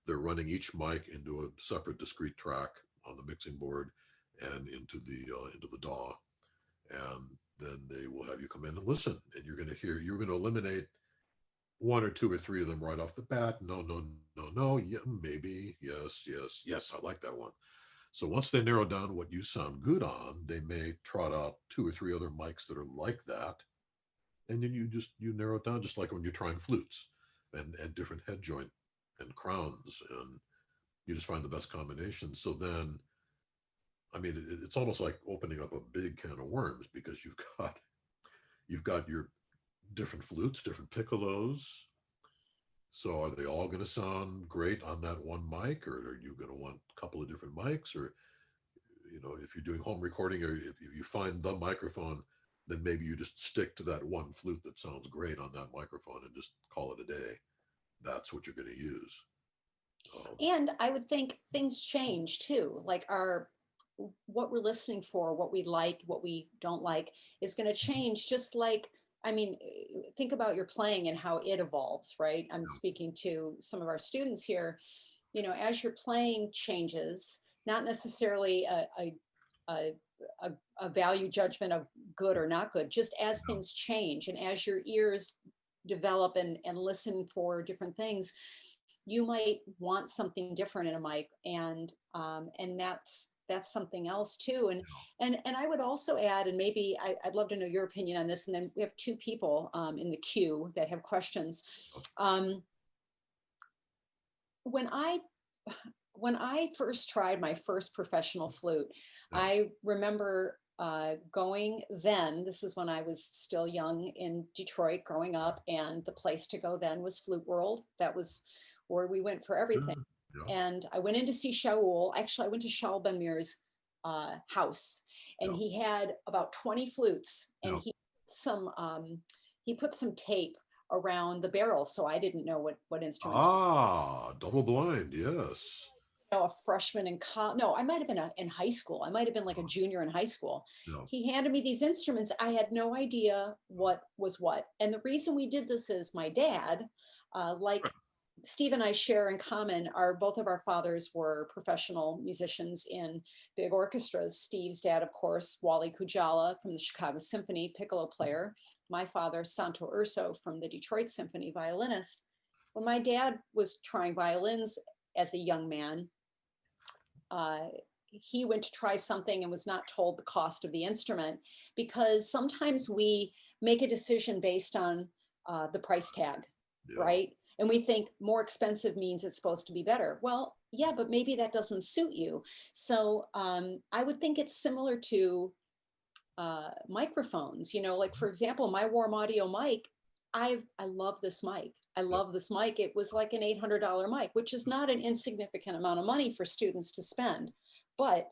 They're running each mic into a separate discrete track on the mixing board and into the DAW, and then they will have you come in and listen, and you're going to eliminate 1 or 2 or 3 of them right off the bat. No, no, no, no. Yeah, maybe. Yes, yes, yes. I like that one. So once they narrow down what you sound good on, they may trot out 2 or 3 other mics that are like that. And then you narrow it down, just like when you're trying flutes and different head joint and crowns, and you just find the best combination. So then, I mean, it's almost like opening up a big can of worms, because you've got your different flutes, different piccolos. So are they all going to sound great on that one mic, or are you going to want a couple of different mics? Or, if you're doing home recording, or if you find the microphone, then maybe you just stick to that one flute that sounds great on that microphone and just call it a day. That's what you're going to use. And I would think things change too, like what we're listening for, what we like, what we don't like is going to change. Just like, I mean, think about your playing and how it evolves, right? I'm speaking to some of our students here. As your playing changes, not necessarily a value judgment of good or not good, just as things change and as your ears develop and listen for different things, you might want something different in a mic, and that's something else too. And I would also add, and maybe I'd love to know your opinion on this, and then we have 2 people in the queue that have questions. When I first tried my first professional flute, I remember going then, this is when I was still young in Detroit growing up, and the place to go then was Flute World. That was where we went for everything. And I went in to see Shaul. Actually, I went to Shaul Ben Meir's house, and he had about 20 flutes, and he put some tape around the barrel, so I didn't know what instruments. Double blind, yes. A freshman in college. No, I might have been in high school. I might have been like a junior in high school. He handed me these instruments. I had no idea what was what. And the reason we did this is my dad, like Steve and I share in common, both of our fathers were professional musicians in big orchestras. Steve's dad, of course, Wally Kujala from the Chicago Symphony, piccolo player. My father, Santo Urso from the Detroit Symphony, violinist. When my dad was trying violins as a young man, he went to try something and was not told the cost of the instrument, because sometimes we make a decision based on the price tag, right? And we think more expensive means it's supposed to be better. Well, yeah, but maybe that doesn't suit you. So I would think it's similar to microphones, like for example, my Warm Audio mic, I love this mic. I love this mic. It was like an $800 mic, which is not an insignificant amount of money for students to spend. But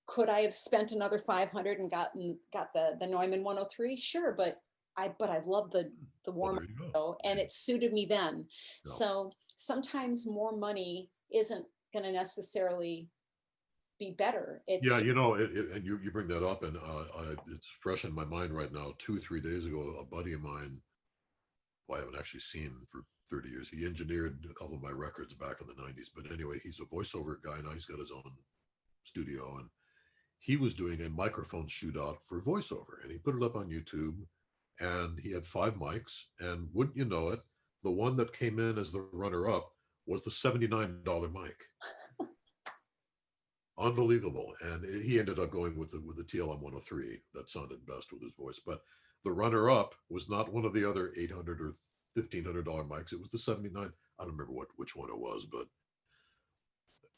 could I have spent another 500 and got the Neumann 103? Sure, but I love the Warm Audio, and it suited me then. So sometimes more money isn't going to necessarily be better. And you bring that up, and it's fresh in my mind right now. 2 or 3 days ago, a buddy of mine, who I haven't actually seen for 30 years, he engineered a couple of my records back in the 90s. But anyway, he's a voiceover guy now. He's got his own studio, and he was doing a microphone shootout for voiceover, and he put it up on YouTube, and he had 5 mics, and wouldn't you know it, the one that came in as the runner-up was the $79 mic. Unbelievable. And he ended up going with the TLM 103 that sounded best with his voice. But the runner-up was not one of the other $800 or $1,500 mics. It was the 79. I don't remember which one it was, but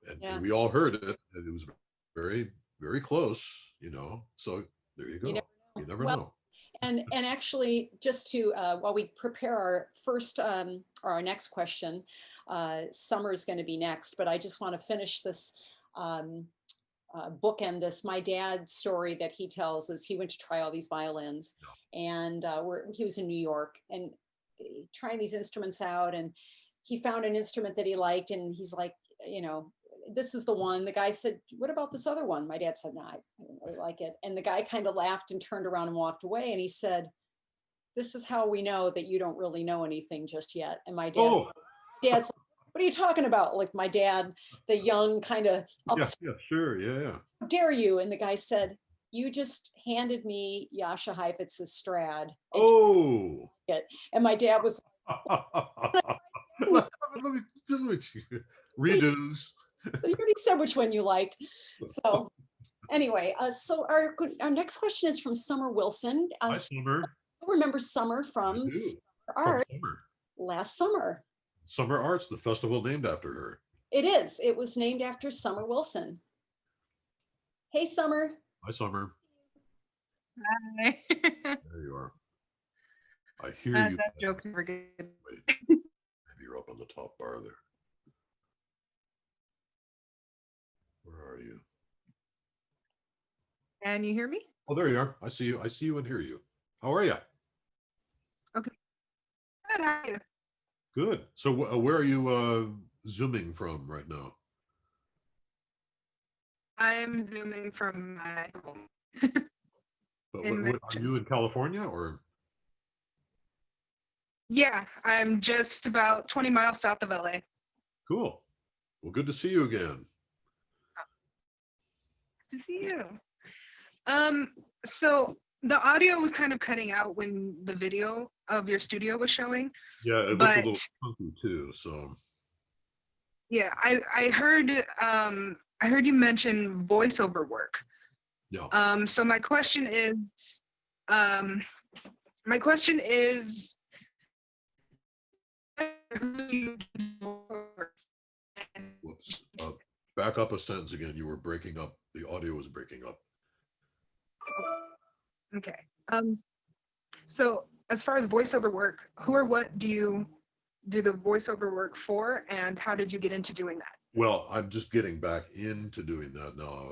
and we all heard it, and it was very, very close, So there you go. You never know. And actually, just to while we prepare our first or our next question, Summer is going to be next, but I just want to finish this bookend this. My dad's story that he tells is he went to try all these violins, and he was in New York and trying these instruments out, and he found an instrument that he liked, and he's like, this is the one. The guy said, what about this other one? My dad said, no, I don't really like it. And the guy kind of laughed and turned around and walked away. And he said, this is how we know that you don't really know anything just yet. And my dad's like, what are you talking about? Like my dad, the young kind of yeah, sure, yeah. How dare you? And the guy said, you just handed me Jascha Heifetz's Strad. And my dad was let me redos. You already said which one you liked. So anyway, so our next question is from Summer Wilson. Hi, Summer. I remember Summer from Art last summer. Summer Arts, the festival named after her. It is. It was named after Summer Wilson. Hey, Summer. Hi, Summer. Hi. There you are. I hear you. That joke's never good. Wait, maybe you're up on the top bar there. Where are you? Can you hear me? Oh, there you are. I see you. I see you and hear you. How are you? Okay. Good. How are you? Good. So where are you zooming from right now? I'm zooming from my home. But In are you in California or? Yeah, I'm just about 20 miles south of LA. Cool. Well, good to see you again. To see you. So the audio was kind of cutting out when the video of your studio was showing. Yeah, it looked a little funky too. So. Yeah, I heard you mention voiceover work. Yeah. So my question is, Whoops. Back up a sentence again. You were breaking up. The audio was breaking up. Okay. So as far as voiceover work, who or what do you do the voiceover work for, and how did you get into doing that? Well, I'm just getting back into doing that now.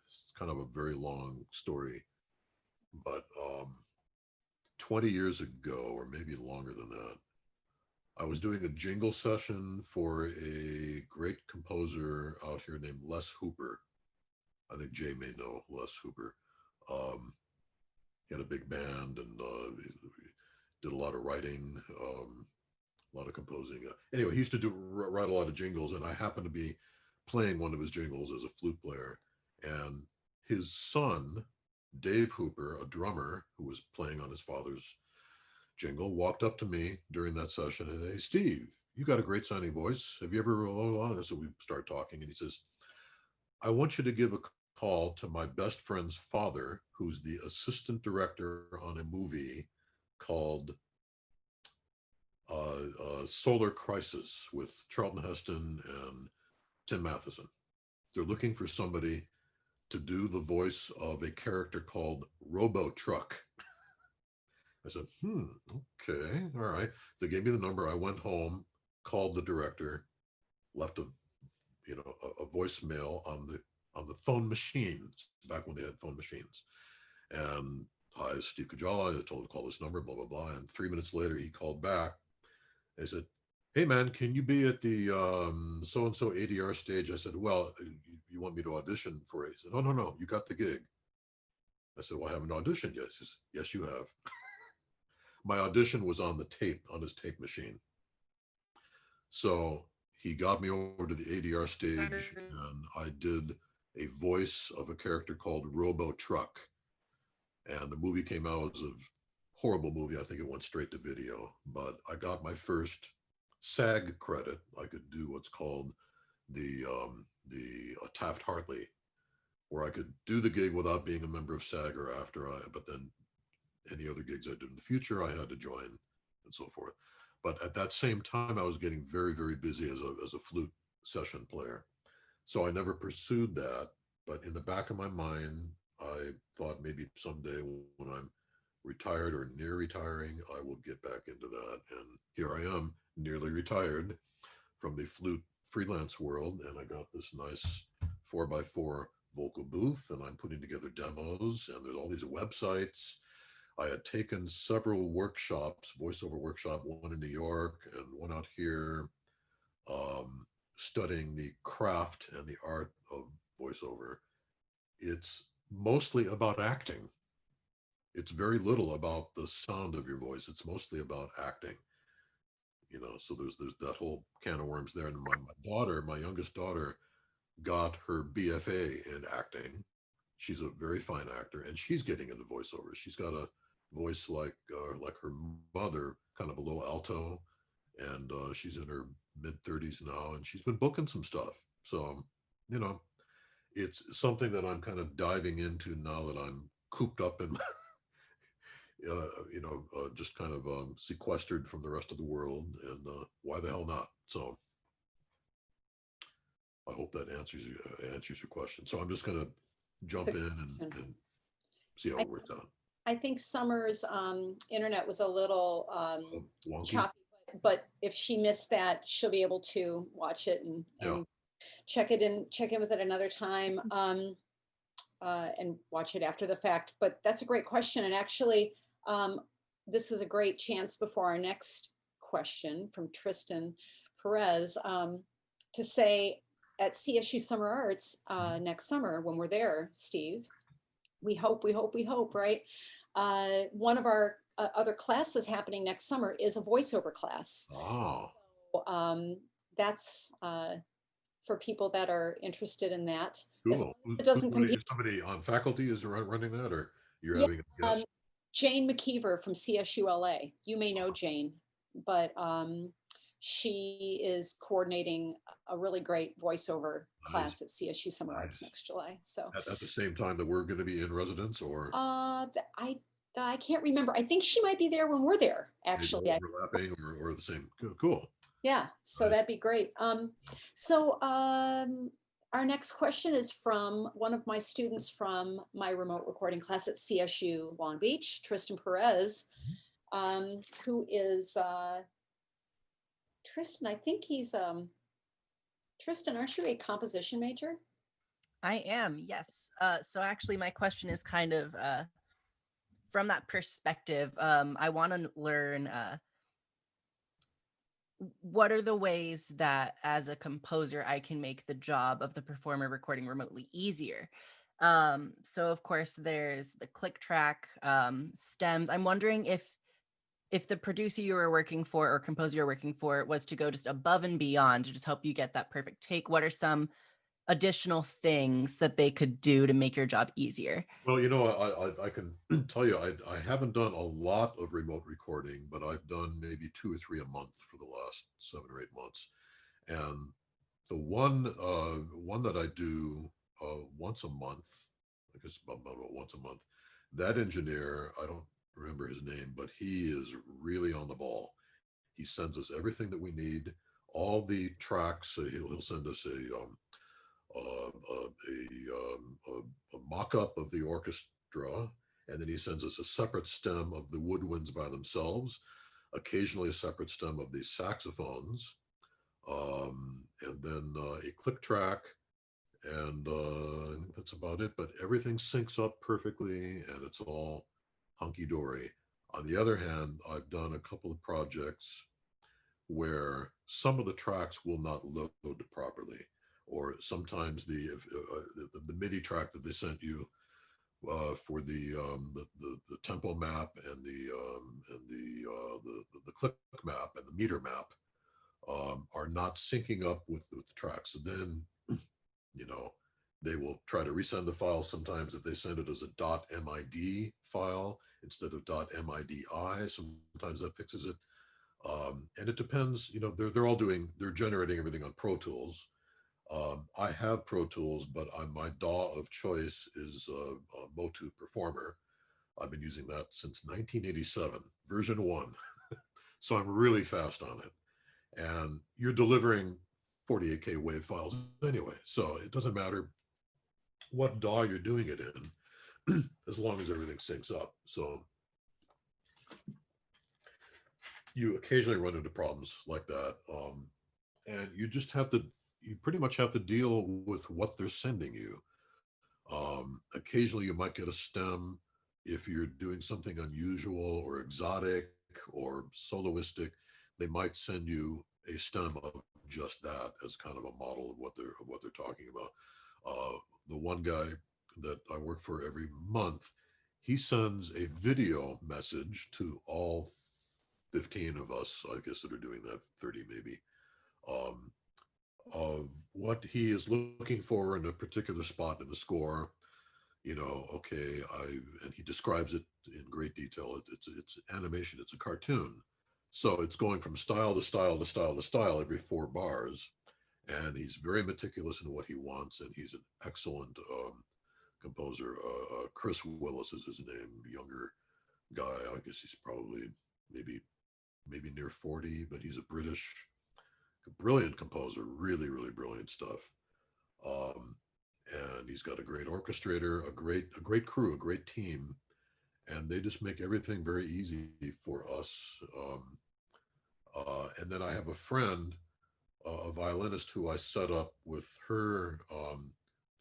It's kind of a very long story, but 20 years ago, or maybe longer than that, I was doing a jingle session for a great composer out here named Les Hooper. I think Jay may know Les Hooper. He had a big band and did a lot of writing, a lot of composing. Anyway, he used to write a lot of jingles, and I happened to be playing one of his jingles as a flute player. And his son, Dave Hooper, a drummer who was playing on his father's jingle, walked up to me during that session and, hey, Steve, you got a great sounding voice. Have you ever, and so we start talking, and he says, I want you to give a call to my best friend's father, who's the assistant director on a movie called Solar Crisis with Charlton Heston and Tim Matheson. They're looking for somebody to do the voice of a character called Robo Truck. I said, okay, all right. They gave me the number. I went home, called the director, left a voicemail on the phone machines, back when they had phone machines. And hi, Steve Kujala. I told him to call this number, blah, blah, blah. And 3 minutes later, he called back. I said, hey, man, can you be at the so-and-so ADR stage? I said, well, you want me to audition for it? He said, oh, no, you got the gig. I said, well, I haven't auditioned yet. He says, yes, you have. My audition was on the tape, on his tape machine. So he got me over to the ADR stage, and I did a voice of a character called Robo Truck. And the movie came out as a horrible movie. I think it went straight to video, but I got my first SAG credit. I could do what's called the Taft-Hartley, where I could do the gig without being a member of SAG or after but then any other gigs I did in the future, I had to join and so forth. But at that same time, I was getting very, very busy as a flute session player. So I never pursued that. But in the back of my mind, I thought maybe someday when I'm retired or near retiring, I will get back into that. And here I am, nearly retired from the flute freelance world. And I got this nice 4x4 vocal booth, and I'm putting together demos, and there's all these websites. I had taken several workshops, voiceover workshop, one in New York and one out here, studying the craft and the art of voiceover. It's mostly about acting. It's very little about the sound of your voice. It's mostly about acting. So there's that whole can of worms there. And my daughter, my youngest daughter, got her BFA in acting. She's a very fine actor, and she's getting into voiceover. She's got a voice like her mother, kind of a low alto, and she's in her mid-30s now, and she's been booking some stuff. So, it's something that I'm kind of diving into now that I'm cooped up in, just kind of sequestered from the rest of the world, and why the hell not? So I hope that answers your question. So I'm just going to jump in and see how it works out. I think Summer's internet was a little Wonky. choppy, but if she missed that, she'll be able to watch it and check in with it another time and watch it after the fact. But that's a great question. And actually, this is a great chance before our next question from Tristan Perez to say at CSU Summer Arts next summer when we're there, Steve, we hope, right? One of our other classes happening next summer is a voiceover class. Oh. So, that's for people that are interested in that. Cool. It doesn't compete. Somebody on faculty is running that, or you're having a guest? Jane McKeever from CSU LA. You may know Jane, but she is coordinating a really great voiceover class at CSU Summer Arts next July. So at the same time that we're going to be in residence, or I can't remember. I think she might be there when we're there, actually. Overlapping or the same. Cool. Yeah, so that'd be great. So our next question is from one of my students from my remote recording class at CSU Long Beach, Tristan Perez, who is Tristan, I think he's Tristan, aren't you a composition major? I am, yes. So actually my question is kind of from that perspective. I want to learn what are the ways that as a composer I can make the job of the performer recording remotely easier? So of course there's the click track, stems. I'm wondering if the producer you were working for or composer you're working for was to go just above and beyond to just help you get that perfect take, what are some additional things that they could do to make your job easier? Well, I can tell you, I haven't done a lot of remote recording, but I've done maybe 2 or 3 a month for the last 7 or 8 months. And the one that I do once a month, I guess about once a month, that engineer, I don't remember his name, but he is really on the ball. He sends us everything that we need, all the tracks. He'll send us a mock-up of the orchestra, and then he sends us a separate stem of the woodwinds by themselves, occasionally a separate stem of the saxophones, and then a click track, and I think that's about it. But everything syncs up perfectly, and it's all hunky-dory. On the other hand, I've done a couple of projects where some of the tracks will not load properly, or sometimes the MIDI track that they sent you for the tempo map and the click map and the meter map are not syncing up with the track. So then, they will try to resend the file. Sometimes if they send it as a .mid file instead of .midi, sometimes that fixes it. And it depends, they're generating everything on Pro Tools. I have Pro Tools, but my DAW of choice is Motu Performer. I've been using that since 1987, version 1. So I'm really fast on it. And you're delivering 48K WAV files anyway. So it doesn't matter what DAW you're doing it in, as long as everything syncs up. So you occasionally run into problems like that. And you just have to, you pretty much have to deal with what they're sending you. Occasionally you might get a stem if you're doing something unusual or exotic or soloistic. They might send you a stem of just that as kind of a model of what they're talking about. The one guy that I work for every month, he sends a video message to all 15 of us, I guess, that are doing that, 30 maybe, um, of what he is looking for in a particular spot in the score. Okay, and he describes it in great detail. It's animation, it's a cartoon. So it's going from style to style to style to style every 4 bars. And he's very meticulous in what he wants. And he's an excellent composer. Chris Willis is his name, younger guy. I guess he's probably maybe near 40, but he's a brilliant composer, really, really brilliant stuff. And he's got a great orchestrator, a great crew, a great team, and they just make everything very easy for us. And then I have a friend, a violinist who I set up with her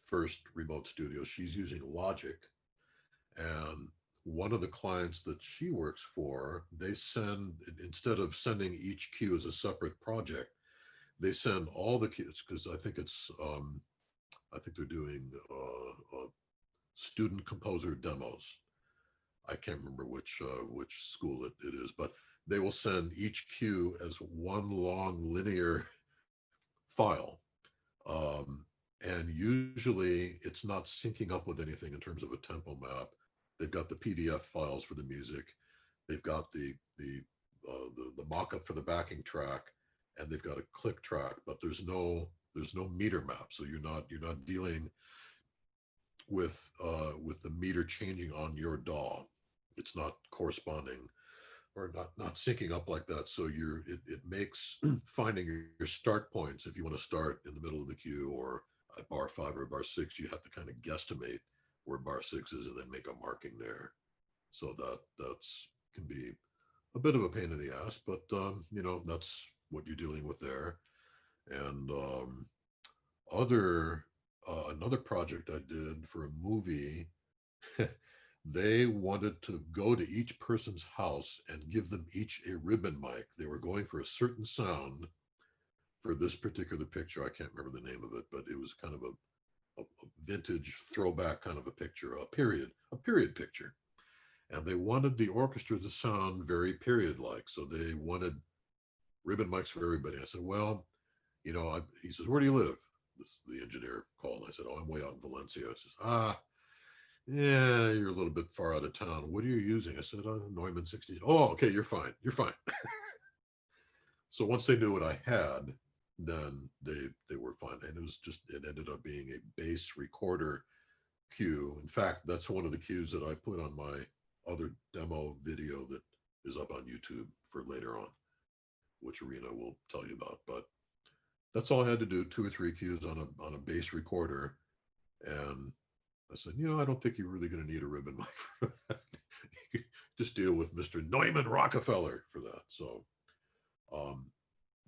first remote studio. She's using Logic, and one of the clients that she works for, they send, instead of sending each cue as a separate project, they send all the cues, because I think they're doing student composer demos. I can't remember which school it is, but they will send each cue as one long linear file. And usually it's not syncing up with anything in terms of a tempo map. They've got the PDF files for the music. They've got the mock-up for the backing track, and they've got a click track, but there's no meter map. So you're not dealing with the meter changing on your DAW. It's not corresponding or not syncing up like that. So it makes finding your start points. If you want to start in the middle of the cue or at bar 5 or bar 6, you have to kind of guesstimate where bar 6 is and then make a marking there. So that's can be a bit of a pain in the ass, but that's what you're dealing with there. And another project I did for a movie, they wanted to go to each person's house and give them each a ribbon mic. They were going for a certain sound for this particular picture. I can't remember the name of it, but it was kind of a vintage throwback kind of a picture, a period picture. And they wanted the orchestra to sound very period-like. So they wanted ribbon mics for everybody. I said, well, he says, where do you live? The engineer called. I said, oh, I'm way out in Valencia. He says, yeah, you're a little bit far out of town. What are you using? I said, Neumann 60. Oh, okay, you're fine. You're fine. So once they knew what I had, then they were fine. And it ended up being a bass recorder cue. In fact, that's one of the cues that I put on my other demo video that is up on YouTube for later on, which Arena will tell you about. But that's all I had to do, 2 or 3 cues on a bass recorder. And I said, I don't think you're really going to need a ribbon mic for that. You could just deal with Mr. Neumann Rockefeller for that. So,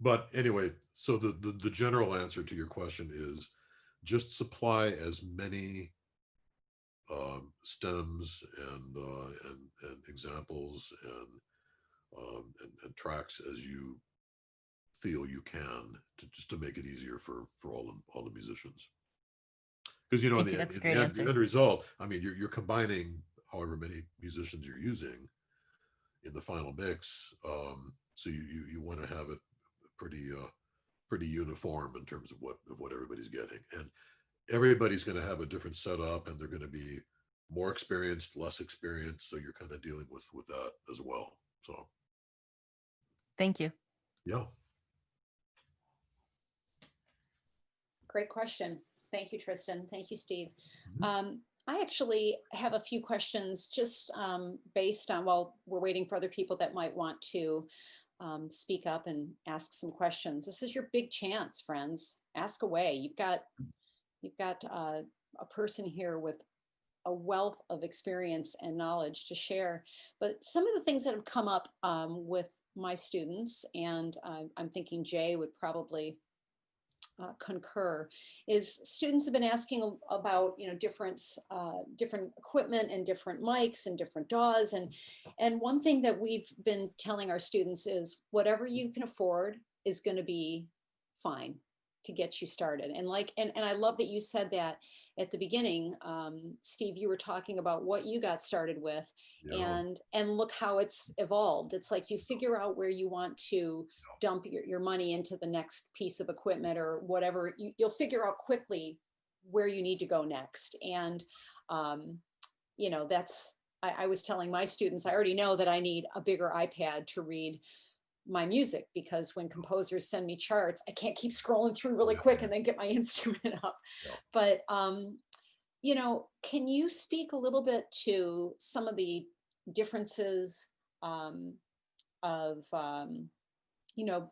but anyway, so the general answer to your question is just supply as many stems and examples and tracks as you feel you can just to make it easier for all the musicians. Because in the end result, I mean, you're combining however many musicians you're using in the final mix. So you want to have it pretty uniform in terms of what everybody's getting, and everybody's going to have a different setup, and they're going to be more experienced, less experienced. So you're kind of dealing with that as well. So, thank you. Yeah. Great question. Thank you, Tristan. Thank you, Steve. I actually have a few questions just based on, while we're waiting for other people that might want to speak up and ask some questions. This is your big chance, friends. Ask away. You've got a person here with a wealth of experience and knowledge to share. But some of the things that have come up with my students, and I'm thinking Jay would probably concur, is students have been asking about, different equipment and different mics and different DAWs. And one thing that we've been telling our students is whatever you can afford is going to be fine to get you started. And I love that you said that at the beginning. Steve, you were talking about what you got started with, Yeah. and look how it's evolved. It's like you figure out where you want to dump your money into the next piece of equipment or whatever. You'll figure out quickly where you need to go next. And I was telling my students, I already know that I need a bigger iPad to read my music, because when composers send me charts, I can't keep scrolling through really quick and then get my instrument up. Yeah. But can you speak a little bit to some of the differences of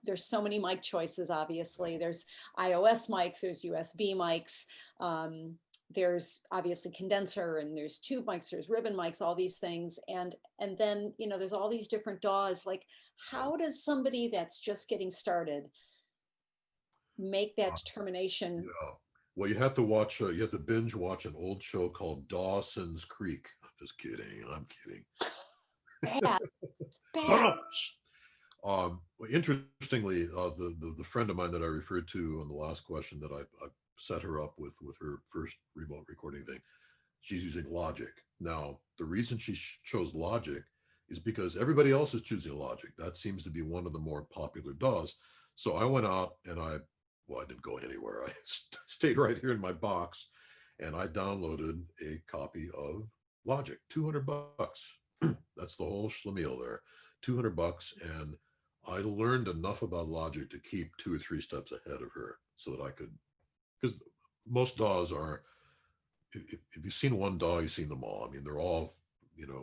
there's so many mic choices. Obviously there's iOS mics, there's USB mics, there's obviously condenser, and there's tube mics, there's ribbon mics, all these things. And then, there's all these different DAWs. Like, how does somebody that's just getting started make that determination? Yeah. Well, you have to binge watch an old show called Dawson's Creek. I'm just kidding. I'm kidding. Bad. It's bad. Well, interestingly, the friend of mine that I referred to in the last question, that I set her up with her first remote recording thing, she's using Logic. Now, the reason she chose Logic is because everybody else is choosing Logic. That seems to be one of the more popular DAWs. So I went out and I didn't go anywhere. I stayed right here in my box, and I downloaded a copy of Logic, $200. That's the whole schlemiel there, $200. And I learned enough about Logic to keep 2 or 3 steps ahead of her, so that I could, because most DAWs are, if you've seen one DAW, you've seen them all. I mean, they're all,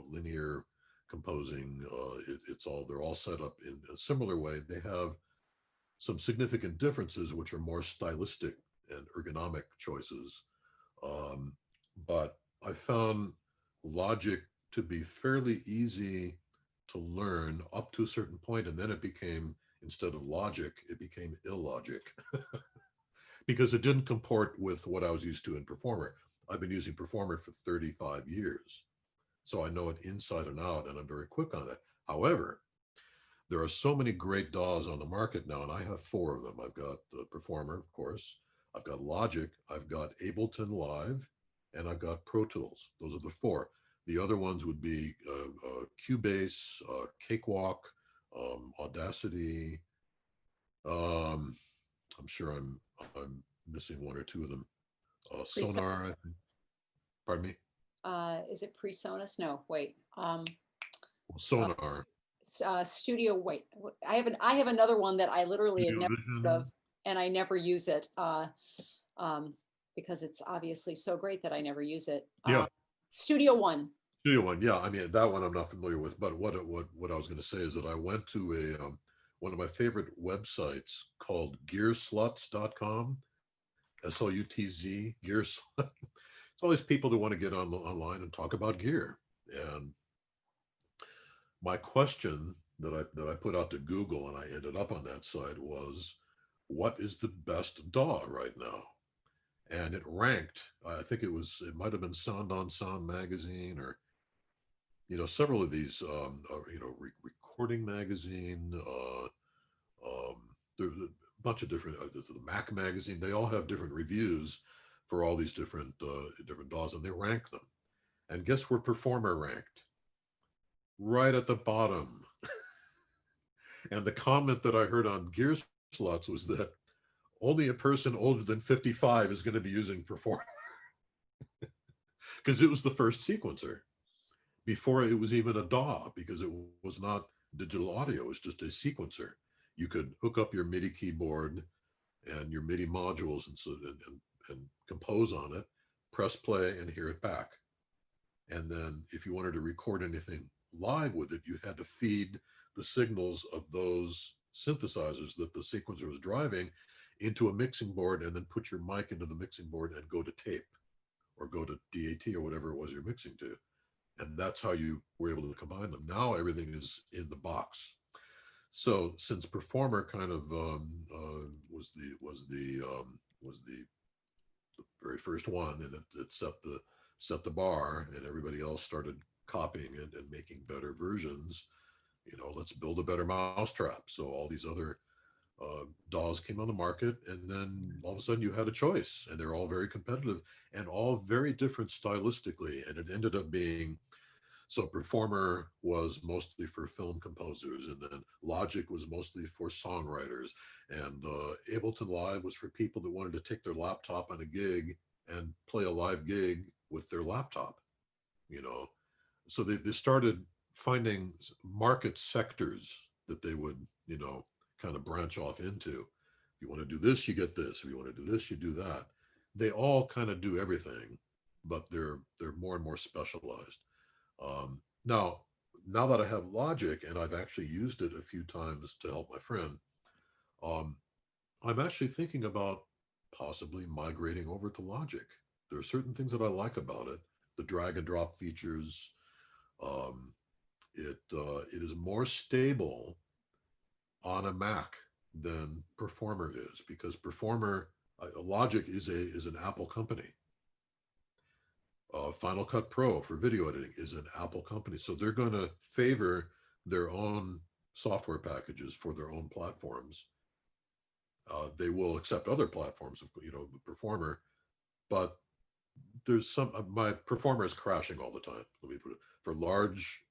linear composing. They're all set up in a similar way. They have some significant differences, which are more stylistic and ergonomic choices. But I found Logic to be fairly easy to learn up to a certain point, and then it became, instead of Logic, it became illogic because it didn't comport with what I was used to in Performer. I've been using Performer for 35 years, so I know it inside and out, and I'm very quick on it. However, there are so many great DAWs on the market now, and I have 4 of them. I've got the Performer, of course. I've got Logic. I've got Ableton Live, and I've got Pro Tools. Those are the 4. The other ones would be Cubase, Cakewalk, Audacity. I'm sure I'm missing 1 or 2 of them. Sonar, I think. Pardon me? Is it PreSonus? No, wait. Sonar. Studio. Wait, I have another one that I literally had Studio never Vision. heard of, and I never use it because it's obviously so great that I never use it. Yeah. Studio One. Studio One, yeah. I mean, that one I'm not familiar with, but what I was going to say is that I went to one of my favorite websites called gearsluts.com, SLUTZ, Gearslut. It's all these people that want to get online and talk about gear. And my question that I put out to Google, and I ended up on that site, was, what is the best DAW right now? And it ranked, I think it might have been Sound on Sound magazine, or several of these, Recording magazine. There's a bunch of different, the Mac magazine. They all have different reviews for all these different DAWs, and they rank them. And guess where Performer ranked? Right at the bottom. And the comment that I heard on Gearsluts was that only a person older than 55 is going to be using Performer, because it was the first sequencer before it was even a DAW, because it was not digital audio. It was just a sequencer. You could hook up your MIDI keyboard and your MIDI modules and compose on it, press play, and hear it back. And then if you wanted to record anything live with it, you had to feed the signals of those synthesizers that the sequencer was driving into a mixing board, and then put your mic into the mixing board and go to tape or go to DAT or whatever it was you're mixing to. And that's how you were able to combine them. Now everything is in the box. So since Performer kind of was the very first one, and it set the bar, and everybody else started copying it and making better versions. You know, let's build a better mousetrap. So all these other DAWs came on the market, and then all of a sudden you had a choice, and they're all very competitive and all very different stylistically. And it ended up being, so Performer was mostly for film composers, and then Logic was mostly for songwriters, and Ableton Live was for people that wanted to take their laptop on a gig and play a live gig with their laptop, you know. So they started finding market sectors that they would, you know, kind of branch off into. If you want to do this, you get this. If you want to do this, you do that. They all kind of do everything, but they're more and more specialized. Now, now that I have Logic and I've actually used it a few times to help my friend, um, I'm actually thinking about possibly migrating over to Logic. There are certain things that I like about it. The drag and drop features. It is more stable on a Mac than Performer is, because Performer Logic is an Apple company. Final Cut Pro for video editing is an Apple company, so they're going to favor their own software packages for their own platforms. They will accept other platforms, you know, the Performer, but there's some my Performer is crashing all the time. Let me put it for large,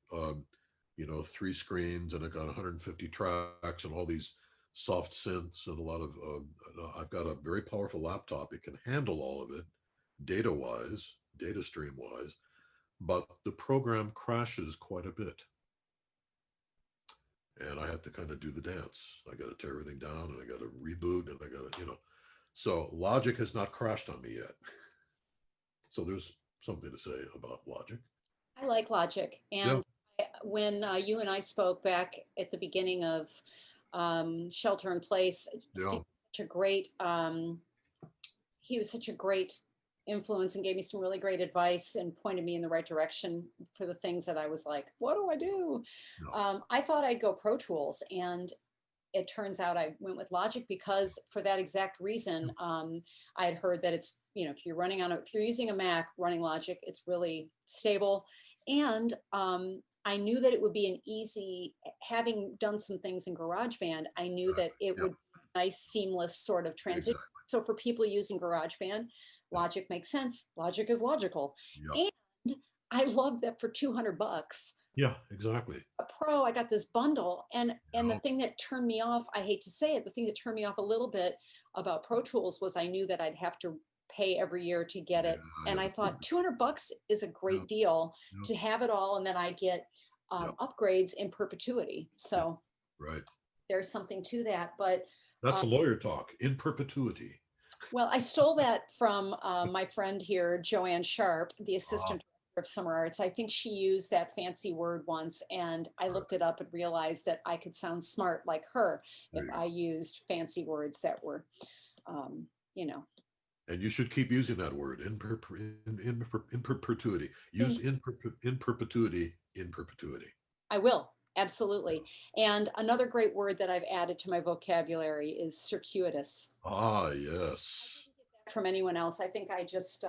you know, 3 screens, and I've got 150 tracks and all these soft synths and a lot of. I've got a very powerful laptop. It can handle all of it, data-wise, data stream-wise, but the program crashes quite a bit, and I have to kind of do the dance. I got to tear everything down, and I got to reboot, and I got to, you know. So Logic has not crashed on me yet. So there's something to say about Logic. I like Logic. And when you and I spoke back at the beginning of Shelter in Place, Steve was such a great, he was such a great influence and gave me some really great advice and pointed me in the right direction for the things that I was like, what do I do? I thought I'd go Pro Tools, and it turns out I went with Logic because for that exact reason. I had heard that it's, you know, if you're using a Mac running Logic, it's really stable. And I knew that it would be an easy, having done some things in GarageBand, I knew that it would be a nice, seamless sort of transition. Exactly. So for people using GarageBand, Logic makes sense. Logic is logical. And I love that for $200. Yeah, exactly. A Pro, I got this bundle, and the thing that turned me off, I hate to say it, the thing that turned me off a little bit about Pro Tools was I knew that I'd have to pay every year to get it, and I thought $200 is a great deal to have it all, and then I get upgrades in perpetuity. So there's something to that, but that's lawyer talk, in perpetuity. Well, I stole that from my friend here, Joanne Sharp, the assistant of Summer Arts. I think she used that fancy word once, and I looked it up and realized that I could sound smart like her if I used fancy words that were, you know. And you should keep using that word, in perpetuity. Use in perpetuity, in perpetuity. I will, absolutely. And another great word that I've added to my vocabulary is circuitous. Ah, yes. From anyone else. I think I just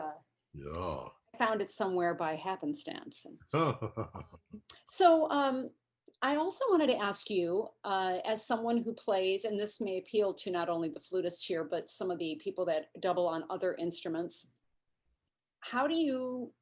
found it somewhere by happenstance. So I also wanted to ask you, as someone who plays, and this may appeal to not only the flutists here, but some of the people that double on other instruments, how do you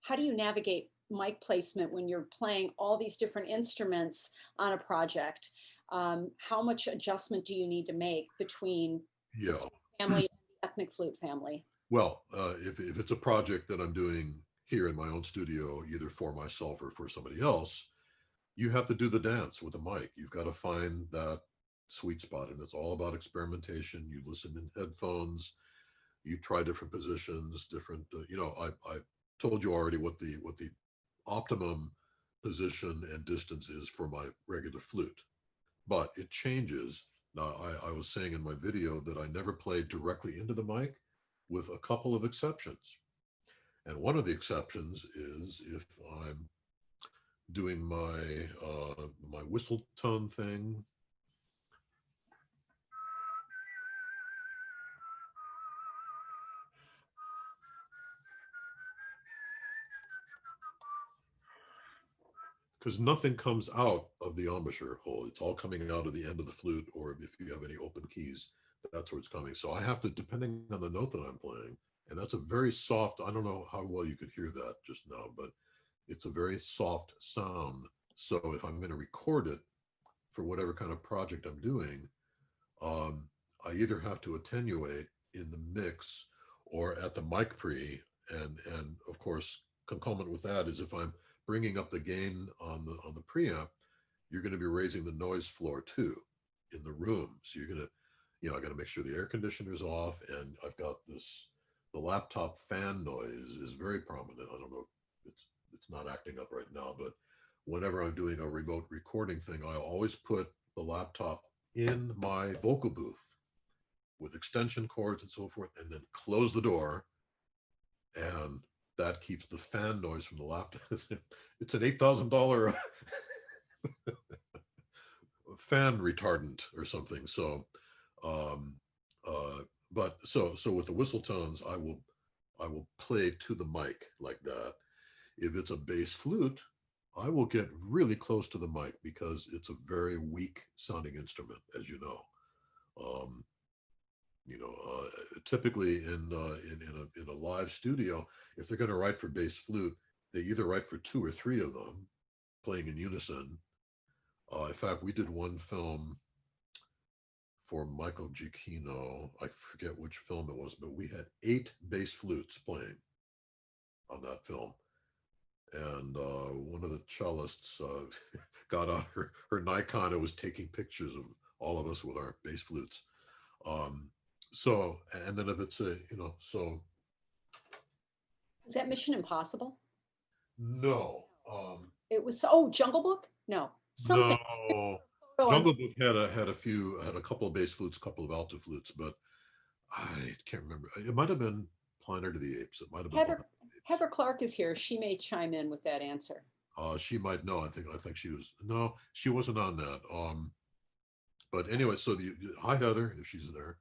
navigate mic placement when you're playing all these different instruments on a project? How much adjustment do you need to make between the flute family and the ethnic flute family? Well, if it's a project that I'm doing here in my own studio, either for myself or for somebody else, you have to do the dance with the mic. You've got to find that sweet spot, and it's all about experimentation. You listen in headphones, you try different positions, different. You know, I told you already what the optimum position and distance is for my regular flute, but it changes. Now, I was saying in my video that I never play directly into the mic, with a couple of exceptions. And one of the exceptions is if I'm doing my my whistle tone thing. Because nothing comes out of the embouchure hole. It's all coming out of the end of the flute, or if you have any open keys, that's where it's coming. So I have to, depending on the note that I'm playing, and that's a very soft, I don't know how well you could hear that just now, but it's a very soft sound. So if I'm going to record it for whatever kind of project I'm doing, I either have to attenuate in the mix or at the mic pre, and of course concomitant with that is if I'm bringing up the gain on the preamp, you're going to be raising the noise floor too in the room. So you're going to, you know, I got to make sure the air conditioner's off, and I've got this, the laptop fan noise is very prominent. I don't know, it's not acting up right now, but whenever I'm doing a remote recording thing, I always put the laptop in my vocal booth with extension cords and so forth, and then close the door, and that keeps the fan noise from the laptop. It's an $8,000 fan retardant or something. So, um, but so with the whistle tones, I will play to the mic like that. If it's a bass flute, I will get really close to the mic because it's a very weak sounding instrument, as you know. Um, typically in a live studio, if they're going to write for bass flute, they either write for two or three of them playing in unison. In fact, we did one film for Michael Giacchino. I forget which film it was, but we had 8 bass flutes playing on that film. And one of the cellists got out her Nikon and was taking pictures of all of us with our bass flutes. So, and then if it's a, so. Is that Mission Impossible? No. It was, oh, Jungle Book? No, something. No. Go on. Jungle Book had a couple of bass flutes, a couple of alto flutes, but I can't remember. It might have been Planet of the Apes. It might have been Heather Clark is here. She may chime in with that answer. She might know. I think she was, no, she wasn't on that. But anyway, so hi Heather, if she's there.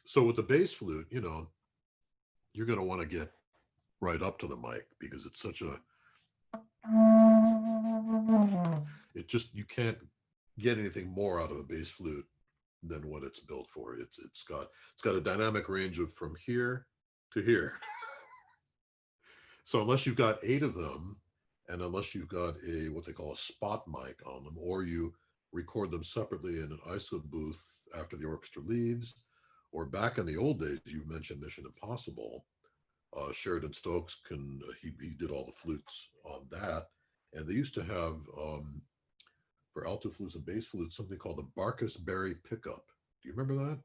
So with the bass flute, you're going to want to get right up to the mic because it's such a, you can't get anything more out of a bass flute than what it's built for. It's got a dynamic range of from here to here. So unless you've got 8 of them, and unless you've got what they call a spot mic on them, or you record them separately in an ISO booth after the orchestra leaves, or back in the old days, you mentioned Mission Impossible. Sheridan Stokes he did all the flutes on that, and they used to have for alto flutes and bass flutes something called the Barkus Berry pickup. Do you remember that?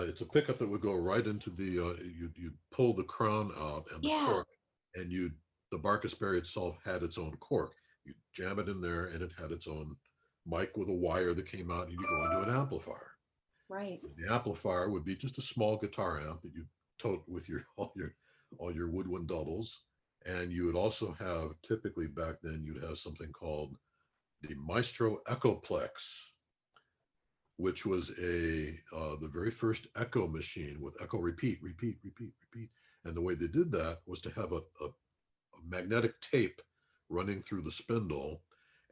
It's a pickup that would go right into the you'd pull the crown out and the cork, and the Barkus Berry itself had its own cork. You jam it in there, and it had its own mic with a wire that came out, and you go into an amplifier. Right. The amplifier would be just a small guitar amp that you tote with all your woodwind doubles, and you would also have, typically back then, you'd have something called the Maestro Echoplex, which was the very first echo machine with echo repeat. And the way they did that was to have a magnetic tape running through the spindle.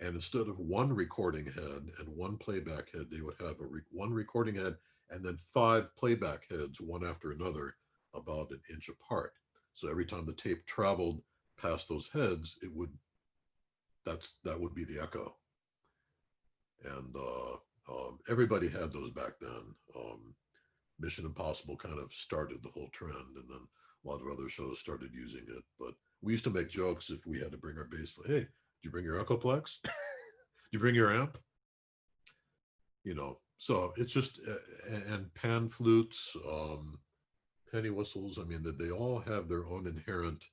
And instead of one recording head and one playback head, they would have one recording head and then 5 playback heads, one after another, about an inch apart. So every time the tape traveled past those heads, that would be the echo. And everybody had those back then. Mission Impossible kind of started the whole trend, and then a lot of other shows started using it. But we used to make jokes if we had to bring our bass. Hey, did you bring your Echoplex? Did you bring your amp? So it's just, and pan flutes, penny whistles. I mean, that they all have their own inherent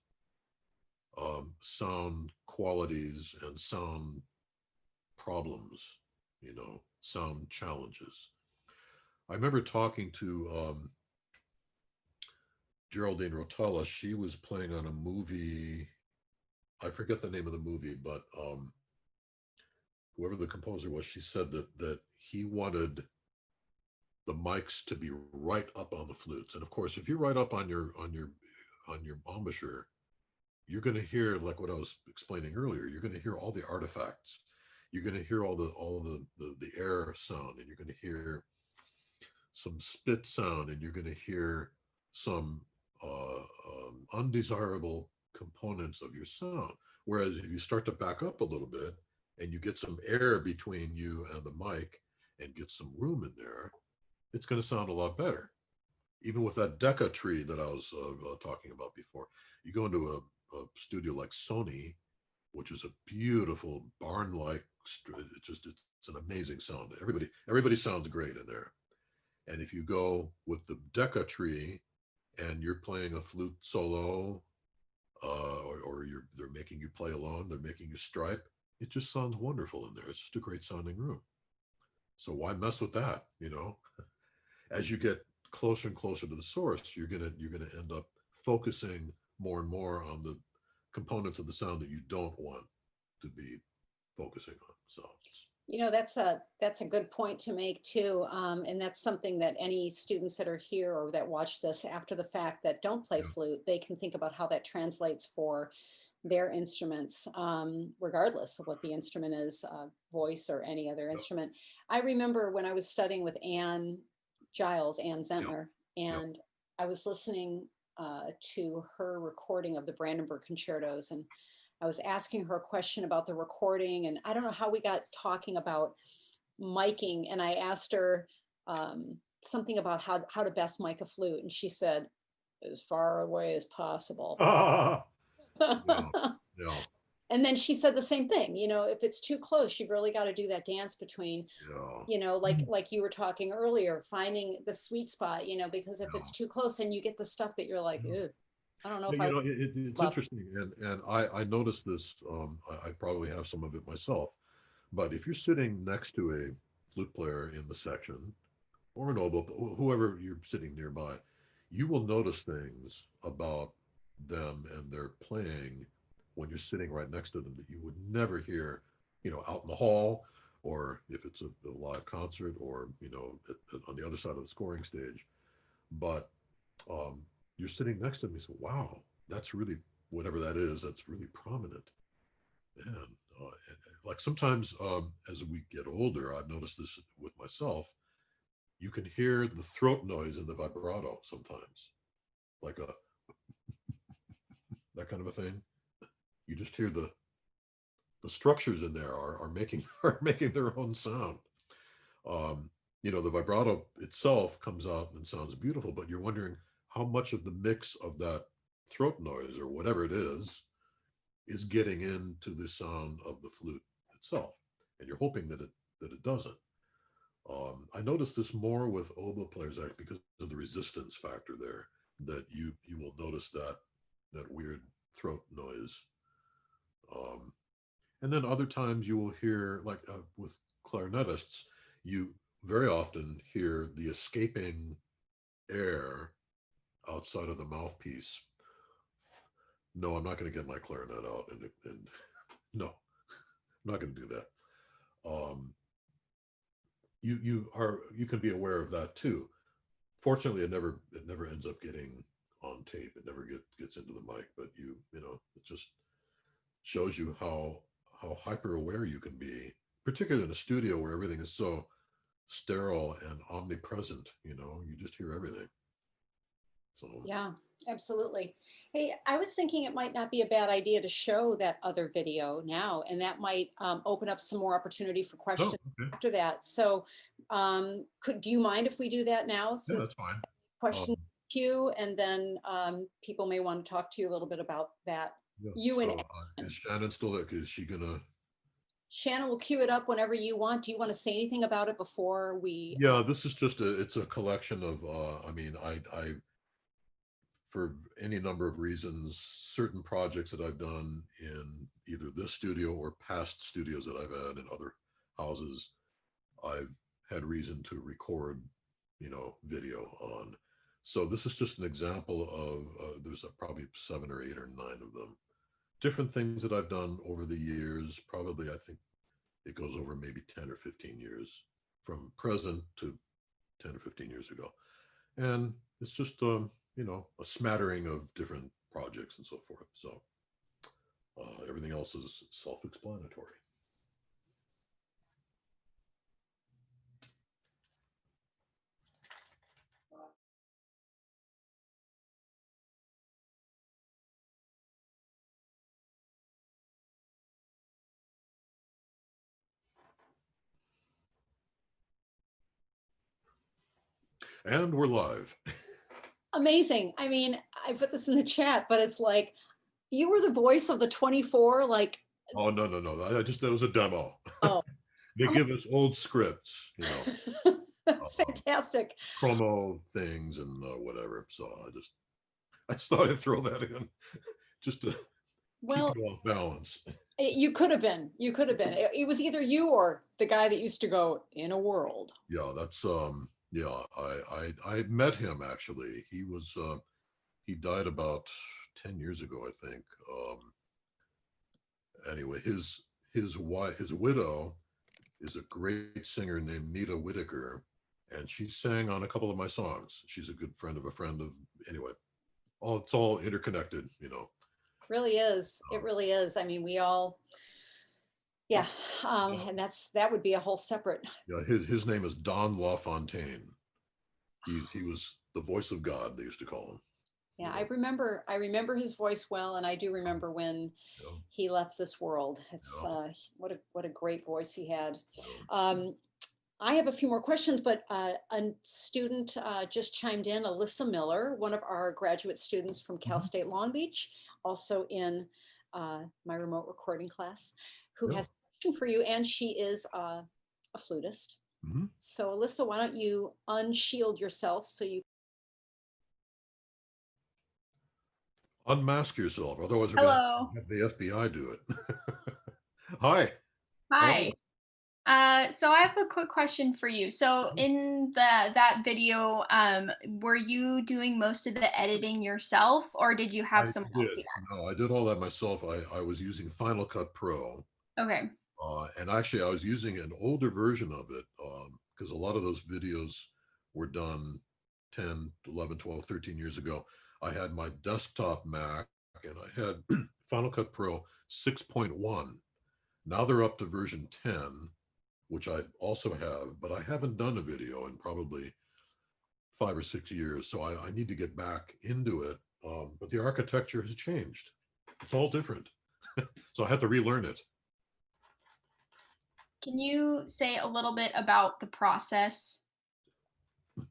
sound qualities and sound problems, sound challenges. I remember talking to Geraldine Rotella. She was playing on a movie I forget the name of the movie, but whoever the composer was, she said that he wanted the mics to be right up on the flutes. And of course, if you're right up on your embouchure, you're going to hear, like what I was explaining earlier, you're going to hear all the artifacts. You're going to hear all the air sound, and you're going to hear some spit sound, and you're going to hear some undesirable components of your sound. Whereas if you start to back up a little bit and you get some air between you and the mic and get some room in there, it's going to sound a lot better. Even with that Deca tree that I was talking about before, you go into a studio like Sony, which is a beautiful barn-like, it's an amazing sound. Everybody sounds great in there. And if you go with the Deca tree and you're playing a flute solo, or they're making you play alone, they're making you stripe, it just sounds wonderful in there. It's just a great sounding room. So why mess with that? You know, as you get closer and closer to the source, you're gonna end up focusing more and more on the components of the sound that you don't want to be focusing on. So You know, that's a good point to make too. And that's something that any students that are here or that watch this after the fact that don't play yeah, flute, they can think about how that translates for their instruments, regardless of what the instrument is, voice or any other yeah, instrument. I remember when I was studying with Anne yeah, Zentner, yeah. and I was listening to her recording of the Brandenburg concertos, and I was asking her a question about the recording, and I don't know how we got talking about miking, and I asked her something about how to best mic a flute, and she said, as far away as possible. Yeah, yeah, And then she said the same thing, if it's too close, you've really got to do that dance between, yeah, like you were talking earlier, finding the sweet spot, because if yeah. it's too close and you get the stuff that you're like, ew, I don't know Yeah, if I you know, it's love. interesting, and I noticed this. I probably have some of it myself, but if you're sitting next to a flute player in the section or an oboe, whoever you're sitting nearby, you will notice things about them and their playing when you're sitting right next to them that you would never hear, out in the hall, or if it's a live concert, or on the other side of the scoring stage. But um, you're sitting next to me, so wow, that's really, whatever that is, that's really prominent. And, like sometimes, as we get older, I've noticed this with myself, you can hear the throat noise in the vibrato sometimes, like that kind of a thing. You just hear the structures in there are making are making their own sound. Um, the vibrato itself comes out and sounds beautiful, but you're wondering how much of the mix of that throat noise or whatever it is getting into the sound of the flute itself, and you're hoping that it doesn't. I noticed this more with oboe players, actually, because of the resistance factor there. That you will notice that weird throat noise, um, and then other times you will hear, like with clarinetists, you very often hear the escaping air outside of the mouthpiece. No, I'm not going to get my clarinet out, and no, I'm not going to do that. Um, you can be aware of that too. Fortunately, it never ends up getting on tape. It never gets into the mic, but it just shows you how hyper aware you can be, particularly in a studio where everything is so sterile and omnipresent. You just hear everything. So Yeah, absolutely. Hey, I was thinking it might not be a bad idea to show that other video now, and that might open up some more opportunity for oh, questions okay, after that. So, do you mind if we do that now, yeah, since that's fine. questions Um, queue, and then people may want to talk to you a little bit about that. yeah. You and So is Shannon still there? Is she gonna? Shannon will queue it up whenever you want. Do you want to say anything about it before we? Yeah, this is just it's a collection of. I mean, I for any number of reasons, certain projects that I've done in either this studio or past studios that I've had in other houses, I've had reason to record, video on. So this is just an example of, there's probably 7 or 8 or 9 of them. different things that I've done over the years. Probably, I think it goes over maybe 10 or 15 years from present to 10 or 15 years ago. And it's just, you know, a smattering of different projects and so forth. So everything else is self-explanatory. And we're live. Amazing. I mean, I put this in the chat, but it's like, you were the voice of the 24, like, Oh, no, no, no. That was a demo. oh. They give us old scripts, you know, That's fantastic. promo things and whatever. So I just thought I'd throw that in just to Well, keep you off balance. you could have been. You could have been. It was either you or the guy that used to go in a world. Yeah, that's yeah, I met him actually. He died about 10 years ago, I think. Anyway, his wife, his widow is a great singer named Nita Whitaker, and she sang on a couple of my songs. She's a good friend of a friend of, anyway, it's all interconnected, you know. Really is. It really is. I mean, we all, yeah. And that would be a whole separate. Yeah, his name is Don LaFontaine. He was the voice of God, they used to call him. Yeah, I remember his voice well, and I do remember when Yeah. he left this world. It's Yeah. what a great voice he had. Yeah. I have a few more questions, but a student just chimed in, Alyssa Miller, one of our graduate students from Cal State Long Beach, also in my remote recording class, who Yeah. has a question for you, and she is a flutist. Mhm. So Alyssa, why don't you unshield yourself so you Unmask yourself, otherwise we're going Hello. to have the FBI do it. Hi. Hi. So I have a quick question for you. So in that video, were you doing most of the editing yourself, or did you have I someone else did. do that? No, I did all that myself. I was using Final Cut Pro. Okay. And actually, I was using an older version of it because a lot of those videos were done 10, 11, 12, 13 years ago. I had my desktop Mac and I had Final Cut Pro 6.1. Now they're up to version 10, which I also have, but I haven't done a video in probably 5 or 6 years. So I need to get back into it. But the architecture has changed. It's all different. So I had to relearn it. Can you say a little bit about the process? The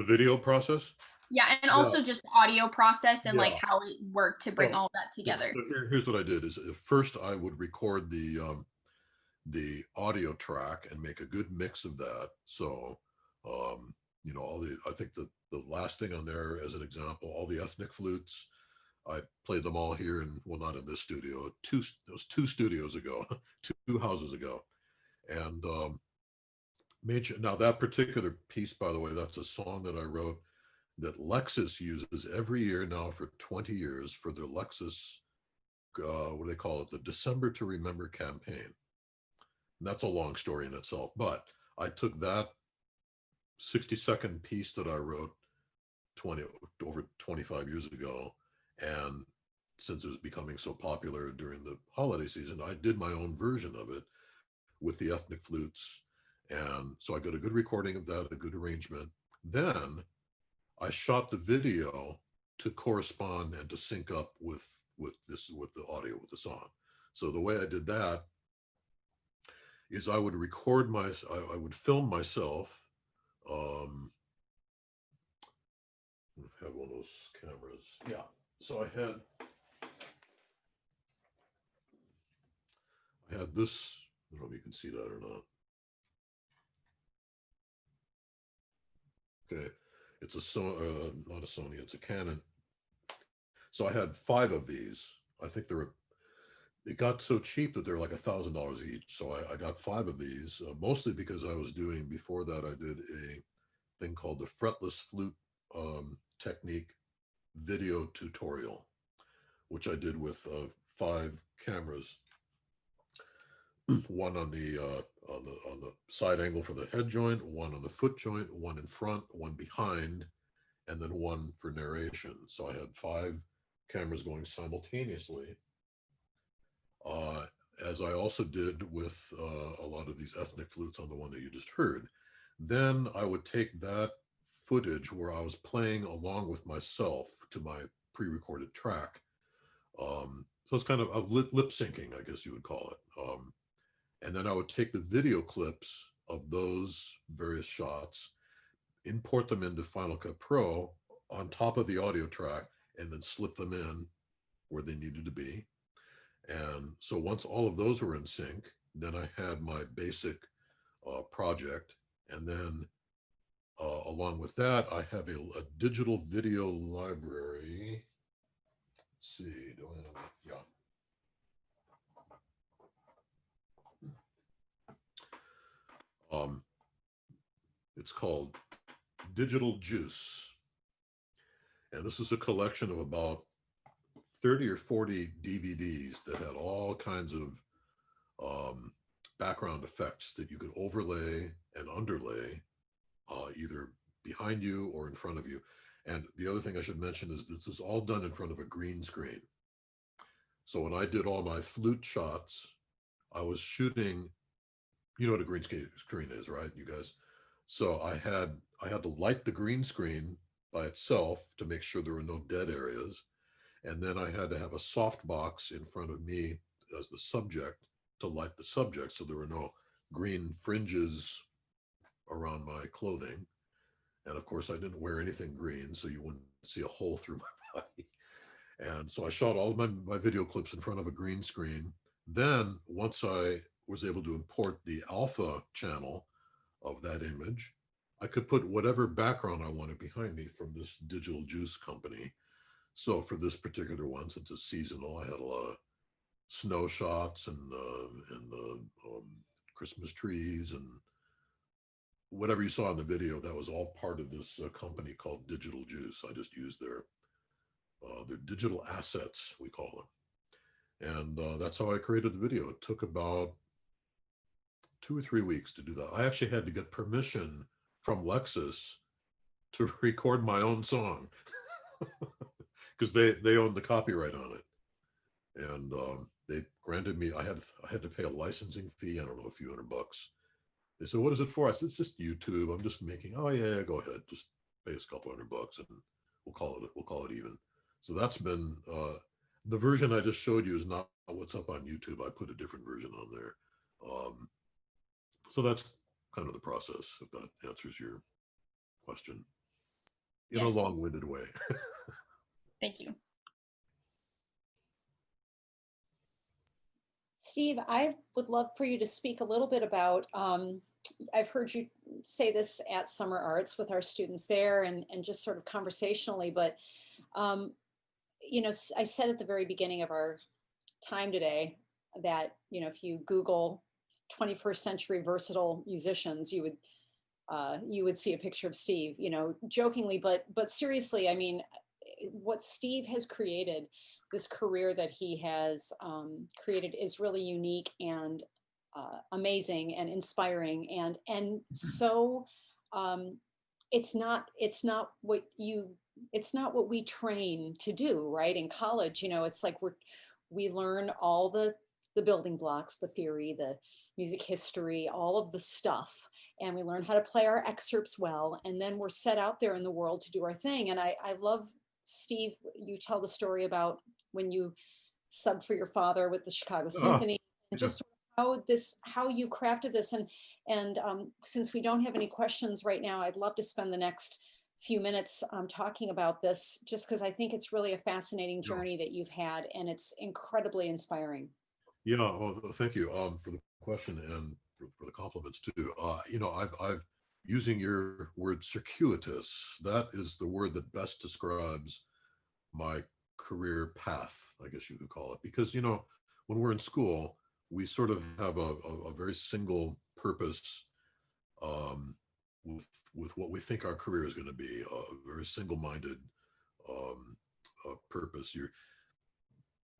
video process? Yeah, and also just the audio process and like Yeah. how it worked to bring So- all that together. So here's what I did is first I would record the audio track and make a good mix of that. So you know, I think the last thing on there as an example, all the ethnic flutes, I played them all here in, well, not in this studio, it was 2 studios ago, 2 houses ago. And now that particular piece, by the way, that's a song that I wrote that Lexus uses every year now for 20 years for their Lexus, what do they call it? The December to Remember campaign. And that's a long story in itself, but I took that 60-second piece that I wrote over 25 years ago, and since it was becoming so popular during the holiday season, I did my own version of it with the ethnic flutes. And so I got a good recording of that, a good arrangement. Then I shot the video to correspond and to sync up with the audio, with the song. So the way I did that is I would I would film myself. I have one of those cameras. Yeah. So I had this. I don't know if you can see that or not. Okay, it's not a Sony, it's a Canon. So I had 5 of these. I think it got so cheap that they're like $1,000 each. So I got 5 of these, mostly because I was doing, before that, I did a thing called the fretless flute technique video tutorial, which I did with 5 cameras, one on the side angle for the head joint, one on the foot joint, one in front, one behind, and then one for narration. So I had 5 cameras going simultaneously, as I also did with a lot of these ethnic flutes on the one that you just heard. Then I would take that footage where I was playing along with myself to my pre-recorded track. So it's kind of lip syncing, I guess you would call it. And then I would take the video clips of those various shots, import them into Final Cut Pro on top of the audio track, and then slip them in where they needed to be. And so once all of those were in sync, then I had my basic project. And then along with that, I have a digital video library. Let's see, do I have it? Yeah. It's called Digital Juice. And this is a collection of about 30 or 40 DVDs that had all kinds of background effects that you could overlay and underlay either behind you or in front of you. And the other thing I should mention is this is all done in front of a green screen. So when I did all my flute shots, I was shooting, you know what a green screen is, right, you guys? So I had to light the green screen by itself to make sure there were no dead areas. And then I had to have a soft box in front of me as the subject to light the subject. So there were no green fringes around my clothing. And of course, I didn't wear anything green, so you wouldn't see a hole through my body. And so I shot all of my video clips in front of a green screen. Then once I was able to import the alpha channel of that image, I could put whatever background I wanted behind me from this Digital Juice company. So for this particular one, since it's seasonal, I had a lot of snow shots and Christmas trees and whatever you saw in the video. That was all part of this company called Digital Juice. I just used their digital assets, we call them. And that's how I created the video. It took about 2 or 3 weeks to do that. I actually had to get permission from Lexus to record my own song because they own the copyright on it. And they granted me, I had to pay a licensing fee, I don't know, a few $100. They said, what is it for? I said, it's just YouTube. I'm just making, oh yeah, go ahead. Just pay us a couple $100 and we'll call it even. So that's been, the version I just showed you is not what's up on YouTube. I put a different version on there. So that's kind of the process, if that answers your question in Yes, a long-winded way. thank you. Steve, I would love for you to speak a little bit about, I've heard you say this at Summer Arts with our students there and just sort of conversationally, but, you know, I said at the very beginning of our time today that, you know, if you Google 21st century versatile musicians, you would see a picture of Steve, you know, jokingly, but seriously, I mean, what Steve has created, this career that he has created is really unique and amazing and inspiring and so it's not what we train to do, right? In college, you know, it's like we learn all the building blocks, the theory, the music history, all of the stuff, and we learn how to play our excerpts well, and then we're set out there in the world to do our thing. And I love, Steve, you tell the story about when you subbed for your father with the Chicago Symphony, and yeah. just how you crafted this. And since we don't have any questions right now, I'd love to spend the next few minutes talking about this, just because I think it's really a fascinating journey that you've had, and it's incredibly inspiring. Yeah, well, thank you for the question and for the compliments too. You know, I've using your word circuitous, that is the word that best describes my career path, I guess you could call it. Because, you know, when we're in school, we sort of have a very single purpose with what we think our career is going to be, a very single-minded purpose.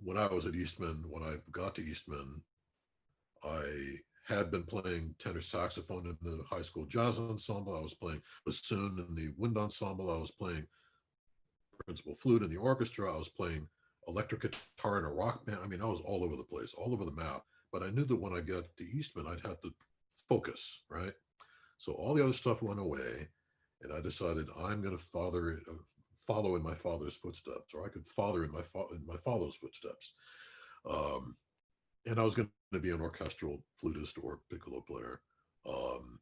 when I was at Eastman, when I got to Eastman, I had been playing tenor saxophone in the high school jazz ensemble. I was playing bassoon in the wind ensemble. I was playing principal flute in the orchestra. I was playing electric guitar in a rock band. I mean, I was all over the place, all over the map. But I knew that when I got to Eastman, I'd have to focus, right? So all the other stuff went away, and I decided I'm going to follow in my father's footsteps, or I could father in my father's footsteps. Um, and I was going to be an orchestral flutist or piccolo player. Um,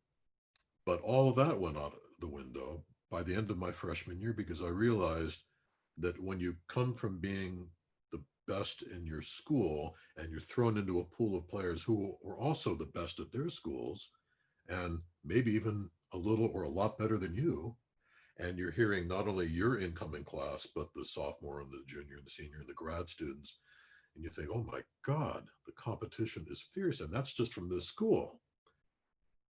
but all of that went out the window by the end of my freshman year because I realized that when you come from being the best in your school and you're thrown into a pool of players who were also the best at their schools and maybe even a little or a lot better than you, and you're hearing not only your incoming class, but the sophomore and the junior and the senior and the grad students, and you think, oh my God, the competition is fierce, and that's just from this school.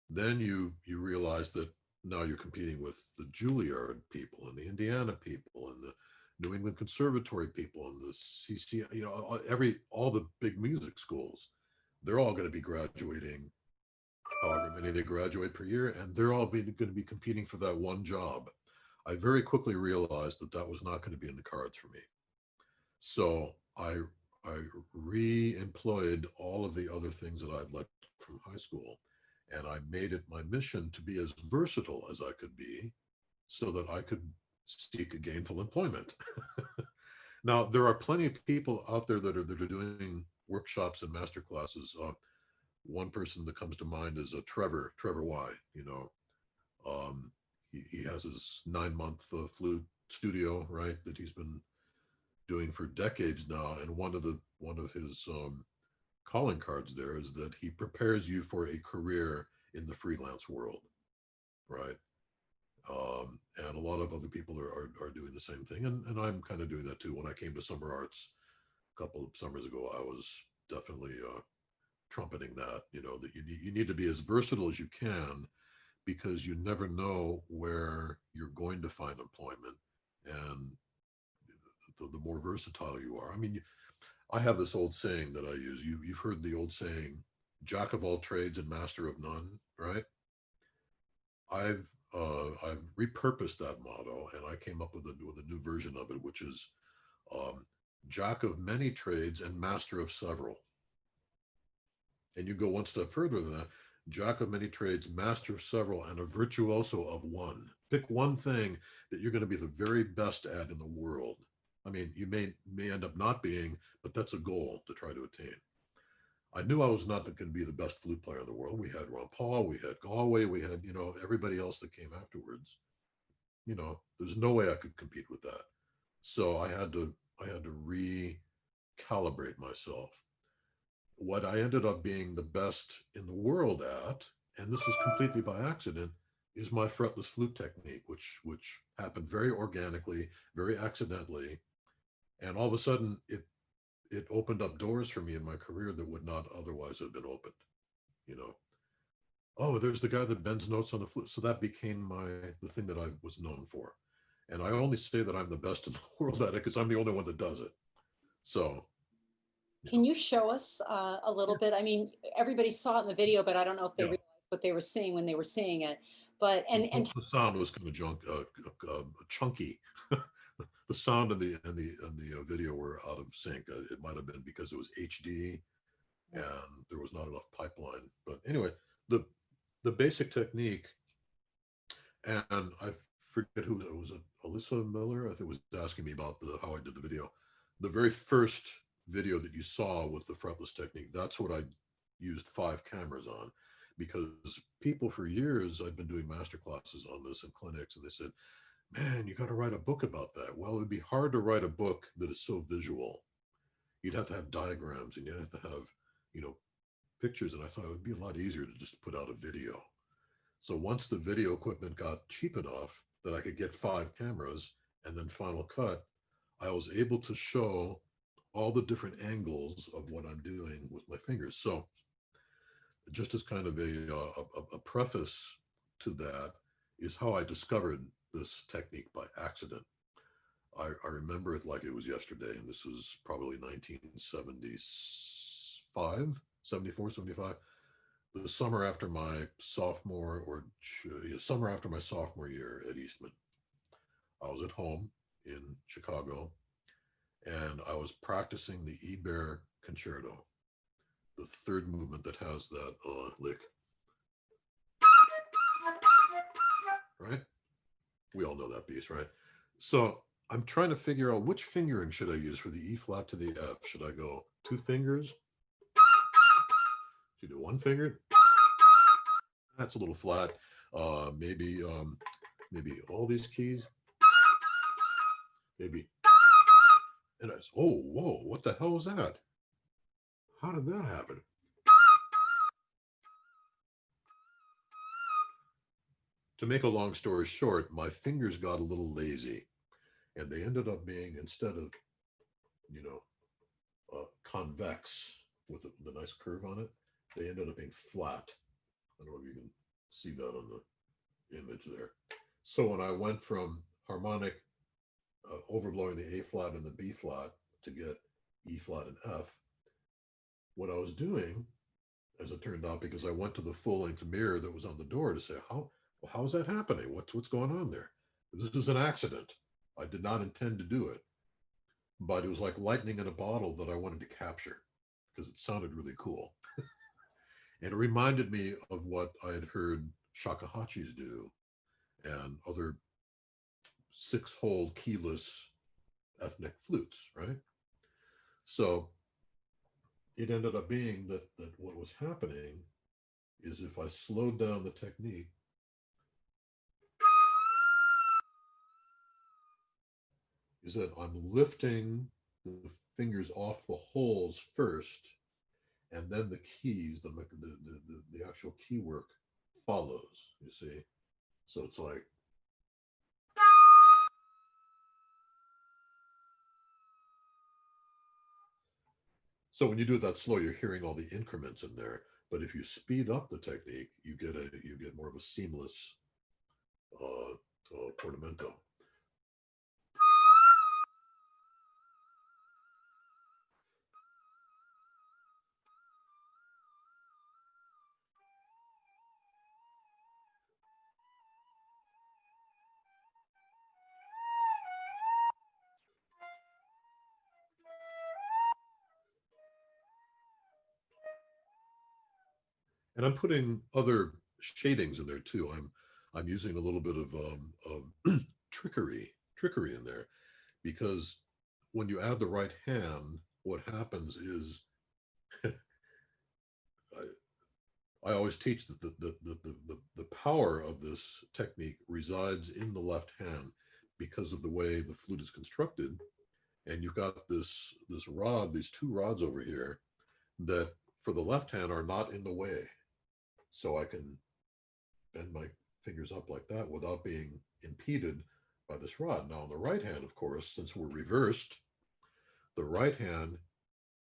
Then you realize that now you're competing with the Juilliard people and the Indiana people and the New England Conservatory people and the CC, all the big music schools. They're all going to be graduating, however many they graduate per year, and they're all going to be competing for that one job. I very quickly realized that that was not going to be in the cards for me. So I re-employed all of the other things that I'd left from high school, and I made it my mission to be as versatile as I could be so that I could seek a gainful employment. Now, there are plenty of people out there that are doing workshops and master classes. One person that comes to mind is Trevor Y. He has his 9-month flute studio, right, that he's been doing for decades now. And one of his calling cards there is that he prepares you for a career in the freelance world, right? And a lot of other people are doing the same thing, and I'm kind of doing that too. When I came to Summer Arts a couple of summers ago, I was definitely trumpeting that, that you need to be as versatile as you can because you never know where you're going to find employment, and the more versatile you are. I mean, I have this old saying that I use. You've heard the old saying, "Jack of all trades and master of none," right? I've repurposed that motto, and I came up with a new version of it, which is um, "Jack of many trades and master of several." And you go one step further than that: "Jack of many trades, master of several, and a virtuoso of one." Pick one thing that you're going to be the very best at in the world. I mean, you may end up not being, but that's a goal to try to attain. I knew I was not going to be the best flute player in the world. We had Ron Paul, we had Galway, we had, everybody else that came afterwards. There's no way I could compete with that. So I had to recalibrate myself. What I ended up being the best in the world at, and this was completely by accident, is my fretless flute technique, which happened very organically, very accidentally, and all of a sudden it opened up doors for me in my career that would not otherwise have been opened. You know, oh, there's the guy that bends notes on the flute, so that became the thing that I was known for, and I only say that I'm the best in the world at it because I'm the only one that does it. So Can you show us a little bit? I mean, everybody saw it in the video, but I don't know if they yeah, realized what they were seeing when they were seeing it. But the sound was kind of chunky. The sound and the video were out of sync. It might have been because it was HD and there was not enough pipeline. But anyway, the the basic technique, and I forget who it was. Alyssa Miller, I think, was asking me about how I did the video. The very first video that you saw with the fretless technique, that's what I used 5 cameras on, because people for years I've been doing master classes on this in clinics, and they said, man, you got to write a book about that. Well, it'd be hard to write a book that is so visual. You'd have to have diagrams and you'd have to have, you know, pictures. And I thought it would be a lot easier to just put out a video. So once the video equipment got cheap enough that I could get 5 cameras and then Final Cut, I was able to show all the different angles of what I'm doing with my fingers. So just as kind of a preface to that is how I discovered this technique by accident. I remember it like it was yesterday, and this was probably 1975, 74, 75. The summer after my sophomore summer after my sophomore year at Eastman. I was at home in Chicago, and I was practicing the Eber concerto, the third movement that has that lick. Right? We all know that piece, right? So I'm trying to figure out which fingering should I use for the E flat to the F. Should I go 2 fingers? Should I do 1 finger? That's a little flat. Maybe all these keys. Maybe. And I said, oh, whoa, what the hell was that? How did that happen? To make a long story short, my fingers got a little lazy, and they ended up being, instead of, convex with the nice curve on it, they ended up being flat. I don't know if you can see that on the image there. So when I went from harmonic overblowing the A flat and the B flat to get E flat and F, what I was doing, as it turned out, because I went to the full-length mirror that was on the door to say, how's that happening? What's going on there? This is an accident. I did not intend to do it, but it was like lightning in a bottle that I wanted to capture because it sounded really cool. And it reminded me of what I had heard shakuhachis do and other 6-hole keyless ethnic flutes, right? So it ended up being that what was happening is if I slowed down the technique, is that I'm lifting the fingers off the holes first, and then the keys, the actual key work follows, you see? So it's like, so when you do it that slow, you're hearing all the increments in there. But if you speed up the technique, you get more of a seamless portamento. And I'm putting other shadings in there too. I'm using a little bit of trickery in there, because when you add the right hand, what happens is I always teach that the power of this technique resides in the left hand because of the way the flute is constructed. And you've got this rod, these 2 rods over here that for the left hand are not in the way. So I can bend my fingers up like that without being impeded by this rod. Now on the right hand, of course, since we're reversed, the right hand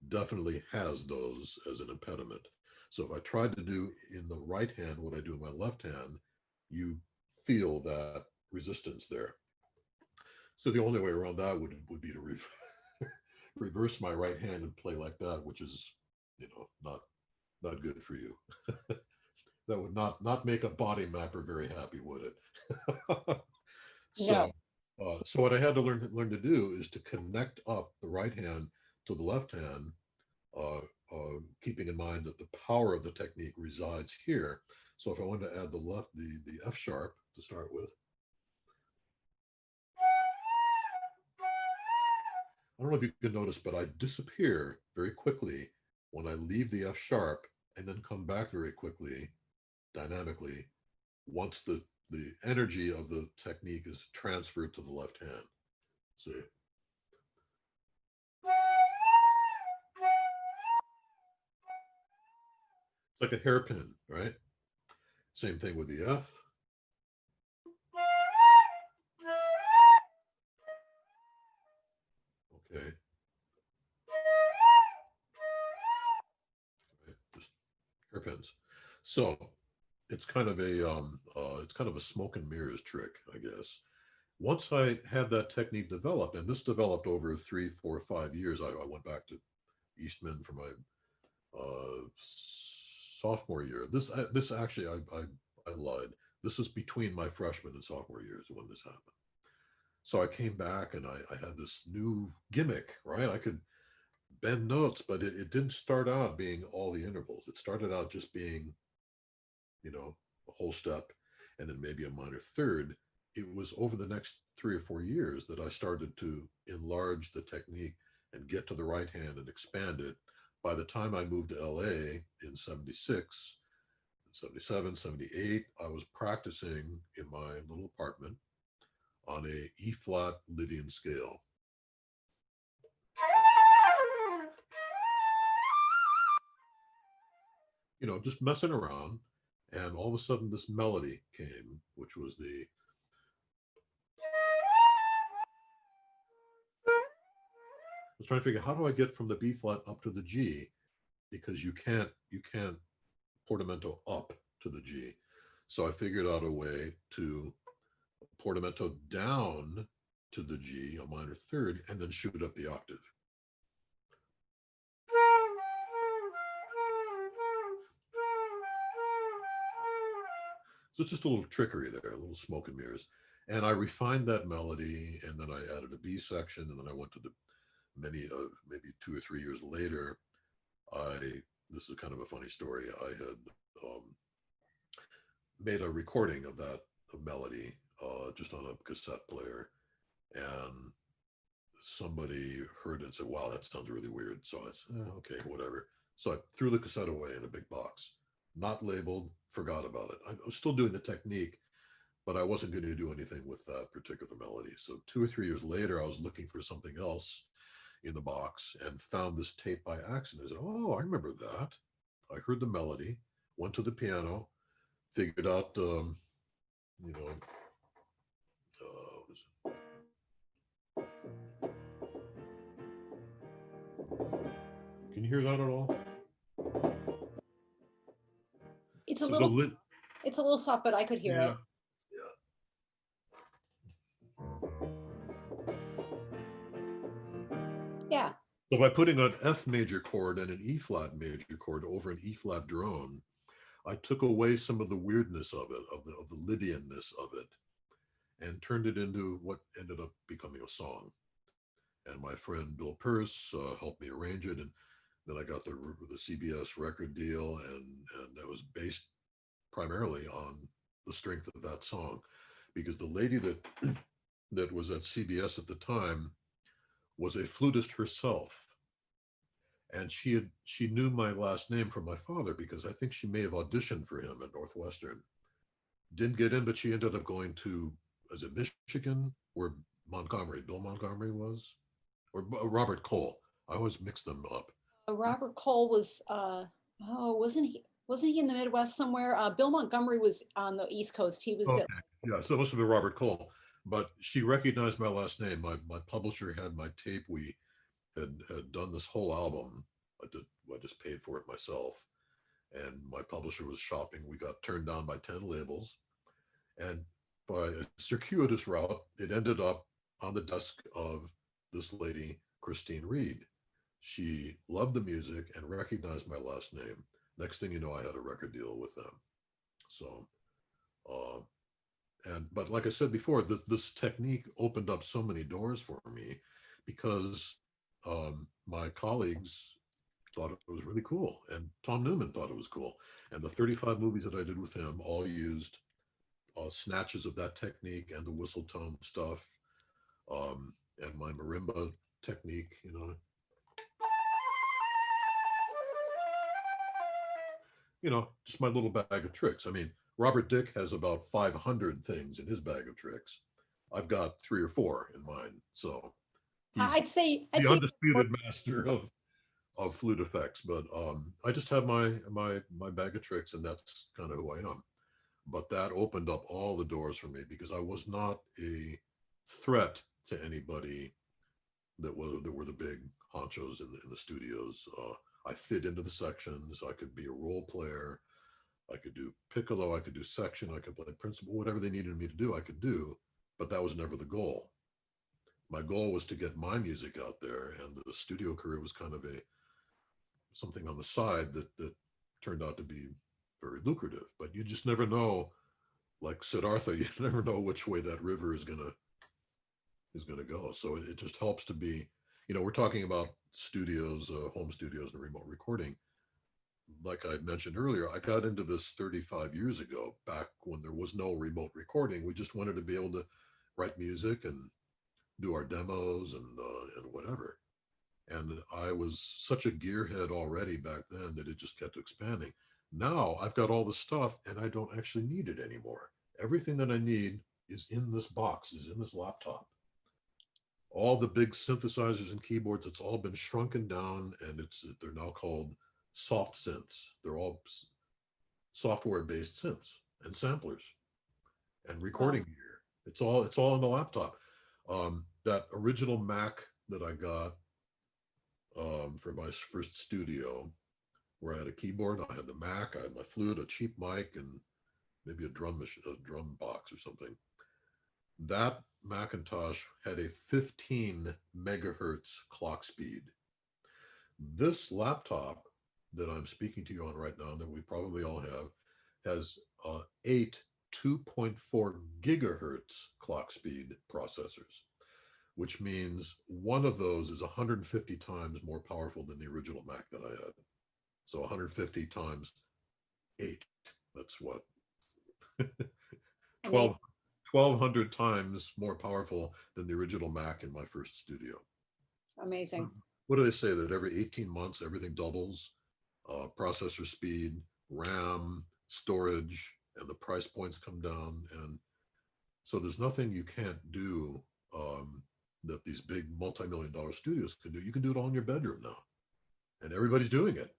definitely has those as an impediment. So if I tried to do in the right hand what I do in my left hand, you feel that resistance there. So the only way around that would be to reverse my right hand and play like that, which is, not good for you. That would not make a body mapper very happy, would it? So, No. So what I had to learn to do is to connect up the right hand to the left hand, keeping in mind that the power of the technique resides here. So if I wanted to add the F sharp to start with, I don't know if you can notice, but I disappear very quickly when I leave the F sharp and then come back very quickly, dynamically, once the energy of the technique is transferred to the left hand. See? It's like a hairpin, right? Same thing with the F. Okay. Right, just hairpins. So it's kind of a smoke and mirrors trick, I guess. once I had that technique developed, and this developed over 3, 4, 5 years, I went back to Eastman for my sophomore year. This actually, I lied. This is between my freshman and sophomore years when this happened. So I came back and I had this new gimmick, right? I could bend notes, but it didn't start out being all the intervals. It started out just being, a whole step and then maybe a minor third. It was over the next 3 or 4 years that I started to enlarge the technique and get to the right hand and expand it. By the time I moved to LA in 76, 77, 78, I was practicing in my little apartment on a E flat Lydian scale. Just messing around. And all of a sudden this melody came, which was I was trying to figure out, how do I get from the B flat up to the G? Because you can't portamento up to the G. So I figured out a way to portamento down to the G, a minor third, and then shoot up the octave. So it's just a little trickery there, a little smoke and mirrors. And I refined that melody, and then I added a B section, and then I went to the maybe 2 or 3 years later, this is kind of a funny story. I had made a recording of that melody just on a cassette player, and somebody heard it and said, "Wow, that sounds really weird." So I said, "Okay, whatever." So I threw the cassette away in a big box, not labeled, forgot about it. I was still doing the technique, but I wasn't going to do anything with that particular melody. So 2 or 3 years later, I was looking for something else in the box and found this tape by accident. I said, "Oh, I remember that." I heard the melody, went to the piano, figured out, can you hear that at all? It's So a little soft, but I could hear it. Yeah. So by putting an F major chord and an E flat major chord over an E flat drone, I took away some of the weirdness of it, of the Lydianness of it, and turned it into what ended up becoming a song. And my friend Bill Pearce helped me arrange it, and then I got the CBS record deal, and that was based primarily on the strength of that song, because the lady that was at CBS at the time was a flutist herself, and she knew my last name from my father, because I think she may have auditioned for him at Northwestern. Didn't get in, but she ended up going to, is it Michigan, where Bill Montgomery was, or Robert Cole. I always mix them up. Robert Cole was, wasn't he in the Midwest somewhere? Bill Montgomery was on the East Coast. He was okay. Yeah, so it must have been Robert Cole. But she recognized my last name. My publisher had my tape. We had done this whole album. I just paid for it myself. And my publisher was shopping. We got turned down by 10 labels. And by a circuitous route, it ended up on the desk of this lady, Christine Reed. She loved the music and recognized my last name. Next thing you know, I had a record deal with them. So, but like I said before, this technique opened up so many doors for me, because my colleagues thought it was really cool, and Tom Newman thought it was cool. And the 35 movies that I did with him all used snatches of that technique and the whistle tone stuff, and my marimba technique, just my little bag of tricks. I mean, Robert Dick has about 500 things in his bag of tricks. I've got 3 or 4 in mine. So I'd say the undisputed master of flute effects. But I just have my bag of tricks, and that's kind of who I am. But that opened up all the doors for me, because I was not a threat to anybody that were the big honchos in the studios. I fit into the sections. I could be a role player. I could do piccolo. I could do section. I could play principal. Whatever they needed me to do, I could do. but that was never the goal. My goal was to get my music out there, and the studio career was kind of something on the side that turned out to be very lucrative. But you just never know, like Siddhartha, you never know which way that river is gonna go. So it just helps to be, we're talking about studios, home studios and remote recording. Like I mentioned earlier, I got into this 35 years ago, back when there was no remote recording. We just wanted to be able to write music and do our demos and whatever. And I was such a gearhead already back then that it just kept expanding. Now I've got all the stuff and I don't actually need it anymore. Everything that I need is in this box, is in this laptop. All the big synthesizers and keyboards, it's all been shrunken down, and they're now called soft synths. They're all software-based synths and samplers and recording gear. It's all in the laptop. That original Mac that I got for my first studio, where I had a keyboard, I had the Mac, I had my flute, a cheap mic, and maybe a drum box or something. That Macintosh had a 15 megahertz clock speed. This laptop that I'm speaking to you on right now, that we probably all have, has 8 2.4 gigahertz clock speed processors, which means one of those is 150 times more powerful than the original Mac that I had. So 150 times 8, that's what? 1,200 times more powerful than the original Mac in my first studio. Amazing. What do they say, that every 18 months, everything doubles? Processor speed, RAM, storage, and the price points come down. And so there's nothing you can't do that these big multi-million-dollar studios can do. You can do it all in your bedroom now. And everybody's doing it.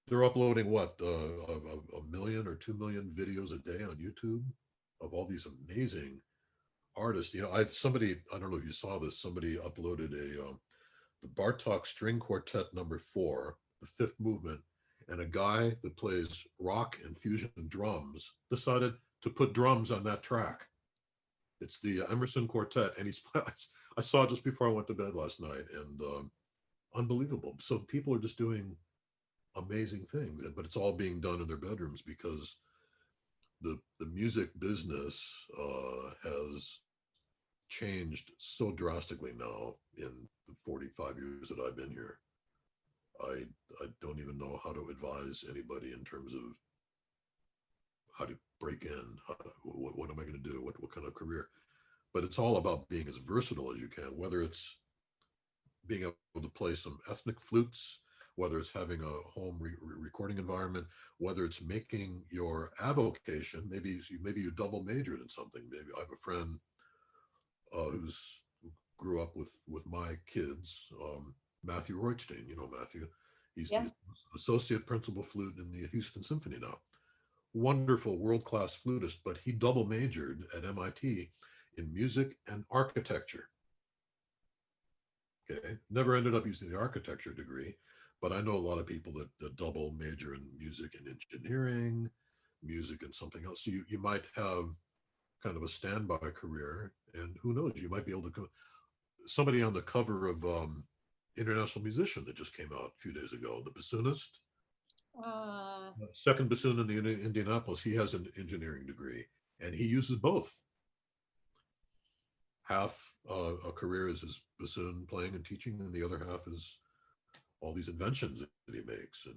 They're uploading what, a million or 2 million videos a day on YouTube of all these amazing artists. I don't know if you saw this, somebody uploaded the Bartok String Quartet number 4, the fifth movement, and a guy that plays rock and fusion drums decided to put drums on that track. It's the Emerson Quartet, and I saw it just before I went to bed last night, and unbelievable. So people are just doing amazing things, but it's all being done in their bedrooms because the music business has changed so drastically now in the 45 years that I've been here. I don't even know how to advise anybody in terms of how to break in. What am I going to do? What kind of career? But it's all about being as versatile as you can, whether it's being able to play some ethnic flutes, whether it's having a home recording environment, whether it's making your avocation. Maybe you double majored in something. Maybe I have a friend who grew up with my kids, Matthew Roystein. You know Matthew. He's the associate principal flute in the Houston Symphony now. Wonderful world-class flutist, but he double majored at MIT in music and architecture. Okay, never ended up using the architecture degree, but I know a lot of people that double major in music and engineering, music and something else. So you might have kind of a standby career, and who knows, you might be able to somebody on the cover of International Musician that just came out a few days ago, the bassoonist, second bassoon in the Indianapolis, he has an engineering degree, and he uses both. Half a career is his bassoon playing and teaching, and the other half is all these inventions that he makes and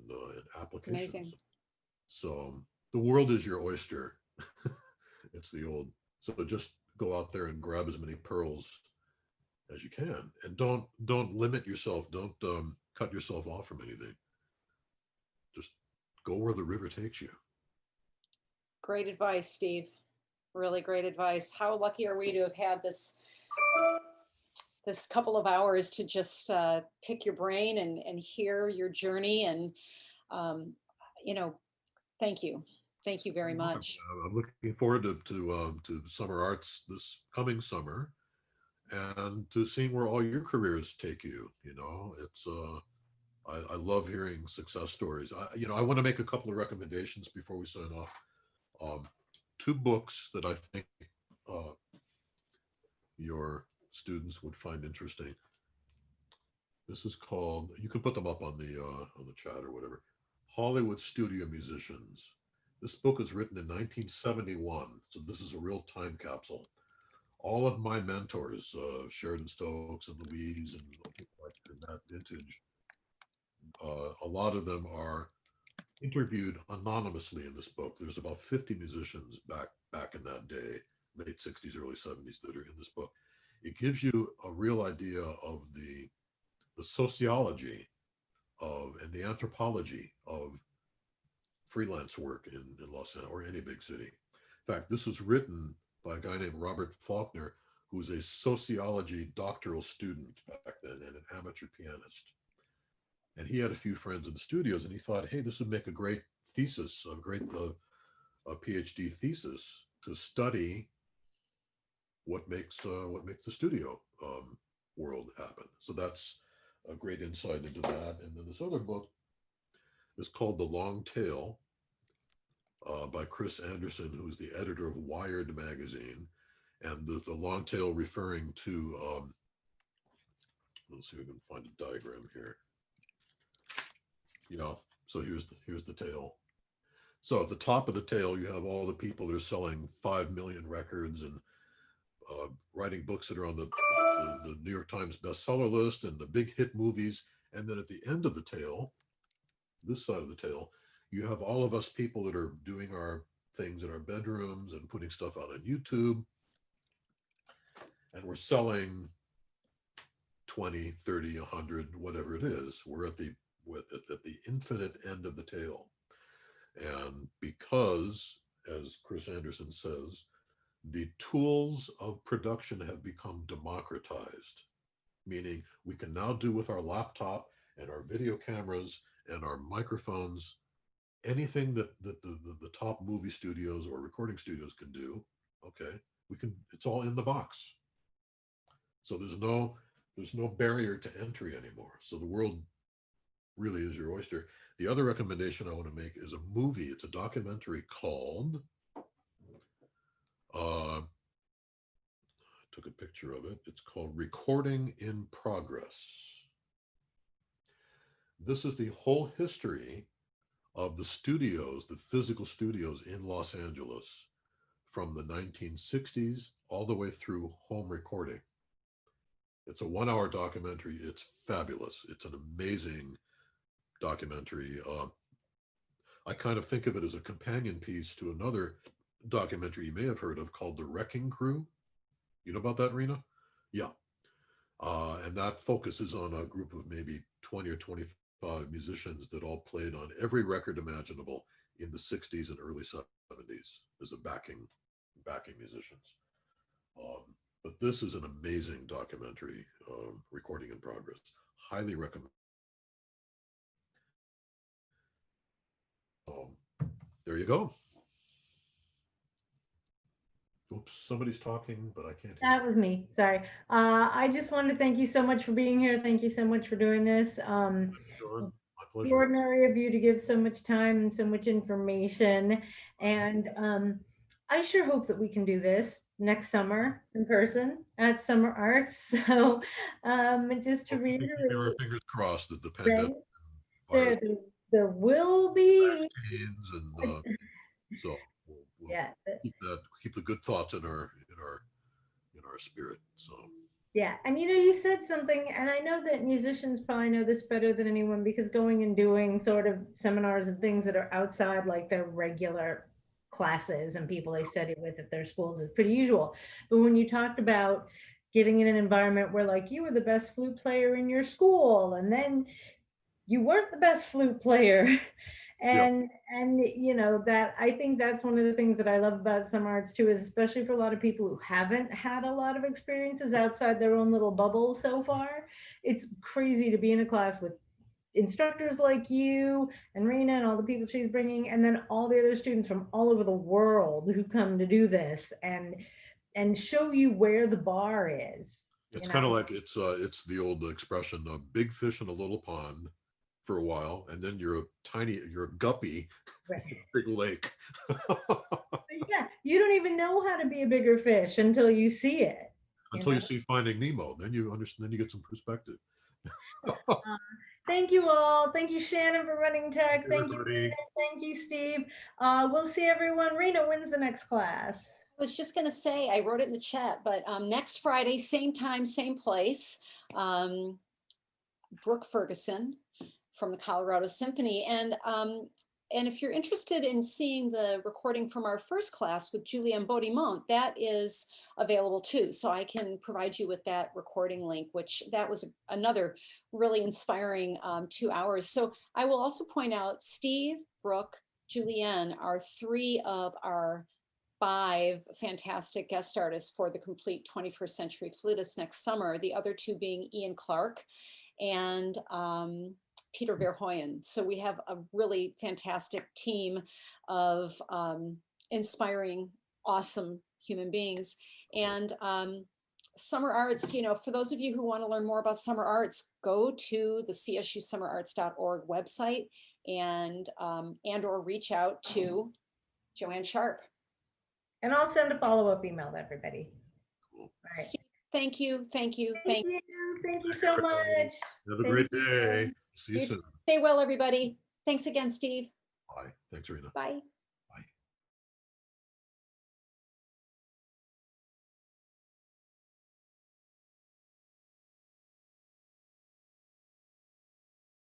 applications. Amazing. So the world is your oyster. It's the old. So just go out there and grab as many pearls as you can, and don't limit yourself. Don't cut yourself off from anything. Just go where the river takes you. Great advice, Steve. Really great advice. How lucky are we to have had this couple of hours to just pick your brain and hear your journey, and thank you. Thank you very much. I'm looking forward to Summer Arts this coming summer, and to seeing where all your careers take you. It's I love hearing success stories. I want to make a couple of recommendations before we sign off. 2 books that I think your students would find interesting. This is called, you can put them up on the chat or whatever. Hollywood Studio Musicians. This book was written in 1971, so this is a real time capsule. All of my mentors, Sheridan Stokes and Louise and people like that vintage, a lot of them are interviewed anonymously in this book. There's about 50 musicians back in that day, late 60s, early 70s, that are in this book. It gives you a real idea of the sociology of and the anthropology of freelance work in Los Angeles or any big city. In fact, this was written by a guy named Robert Faulkner, who was a sociology doctoral student back then and an amateur pianist. And he had a few friends in the studios, and he thought, hey, this would make a great thesis, a great a PhD thesis to study what makes the studio world happen. So that's a great insight into that. And then this other book is called The Long Tail by Chris Anderson, who's the editor of Wired magazine. And the long tail referring to, let's see if we can find a diagram here. Yeah, so here's the tail. So at the top of the tail, you have all the people that are selling 5 million records and writing books that are on the New York Times bestseller list and the big hit movies. And then at the end of the tail, this side of the tail, you have all of us people that are doing our things in our bedrooms and putting stuff out on YouTube. And we're selling 20, 30, 100, whatever it is. We're at the infinite end of the tail. And because, as Chris Anderson says, the tools of production have become democratized, meaning we can now do with our laptop and our video cameras and our microphones anything that the top movie studios or recording studios can do. Okay, we can. It's all in the box. So there's no barrier to entry anymore. So the world really is your oyster. The other recommendation I want to make is a movie. It's a documentary called, I took a picture of it. It's called Recording in Progress. This is the whole history of the studios, the physical studios in Los Angeles from the 1960s all the way through home recording. It's a 1-hour documentary. It's fabulous. It's an amazing documentary. I kind of think of it as a companion piece to another documentary you may have heard of called The Wrecking Crew. You know about that, Rena? Yeah. And that focuses on a group of maybe 20 or 25 musicians that all played on every record imaginable in the 60s and early 70s as a backing musicians. But this is an amazing documentary, Recording in Progress. Highly recommend. There you go. Oops, somebody's talking, but I can't hear. That was me. Sorry. I just wanted to thank you so much for being here. Thank you so much for doing this. Sure, my pleasure. Extraordinary of you to give so much time and so much information. And I sure hope that we can do this next summer in person at Summer Arts. So just to Keep our reiterate, fingers crossed that the pandemic there, there will be. And so we'll Yeah. keep the good thoughts in our spirit. So yeah, and you said something, and I know that musicians probably know this better than anyone, because going and doing sort of seminars and things that are outside like their regular classes and people they study with at their schools is pretty usual. But when you talked about getting in an environment where like you were the best flute player in your school and then you weren't the best flute player and that, I think that's one of the things that I love about Summer Arts too, is especially for a lot of people who haven't had a lot of experiences outside their own little bubble so far. It's crazy to be in a class with instructors like you and Rena and all the people she's bringing, and then all the other students from all over the world who come to do this and show you where the bar is. it's kind of like it's the old expression of big fish in a little pond for a while, and then you're a guppy right. in a big lake. Yeah, you don't even know how to be a bigger fish until you see it. until you know? see Finding Nemo. Then you understand. Then you get some perspective. Thank you all. Thank you, Shannon, for running tech. you, Thank you, everybody. Rena. Thank you, Steve. We'll see everyone. Rena, when's the next class? I was just going to say, I wrote it in the chat, but next Friday, same time, same place. Brooke Ferguson from the Colorado Symphony. And if you're interested in seeing the recording from our first class with Julienne Baudimont, that is available too. So I can provide you with that recording link, which that was another really inspiring 2 hours. So I will also point out Steve, Brooke, Julienne are 3 of our 5 fantastic guest artists for the complete 21st Century Flutist next summer, the other 2 being Ian Clark and Peter Verhoeven. So we have a really fantastic team of inspiring, awesome human beings. And summer arts, you know, for those of you who want to learn more about summer arts, go to the csusummerarts.org website and or reach out to Joanne Sharp. And I'll send a follow-up email to everybody. Cool. All right. Steve, thank you. Thank you. Thank you so much. Have a great day. See you You soon. stay well, everybody. Thanks again, Steve. Bye. Thanks, Rena. Bye.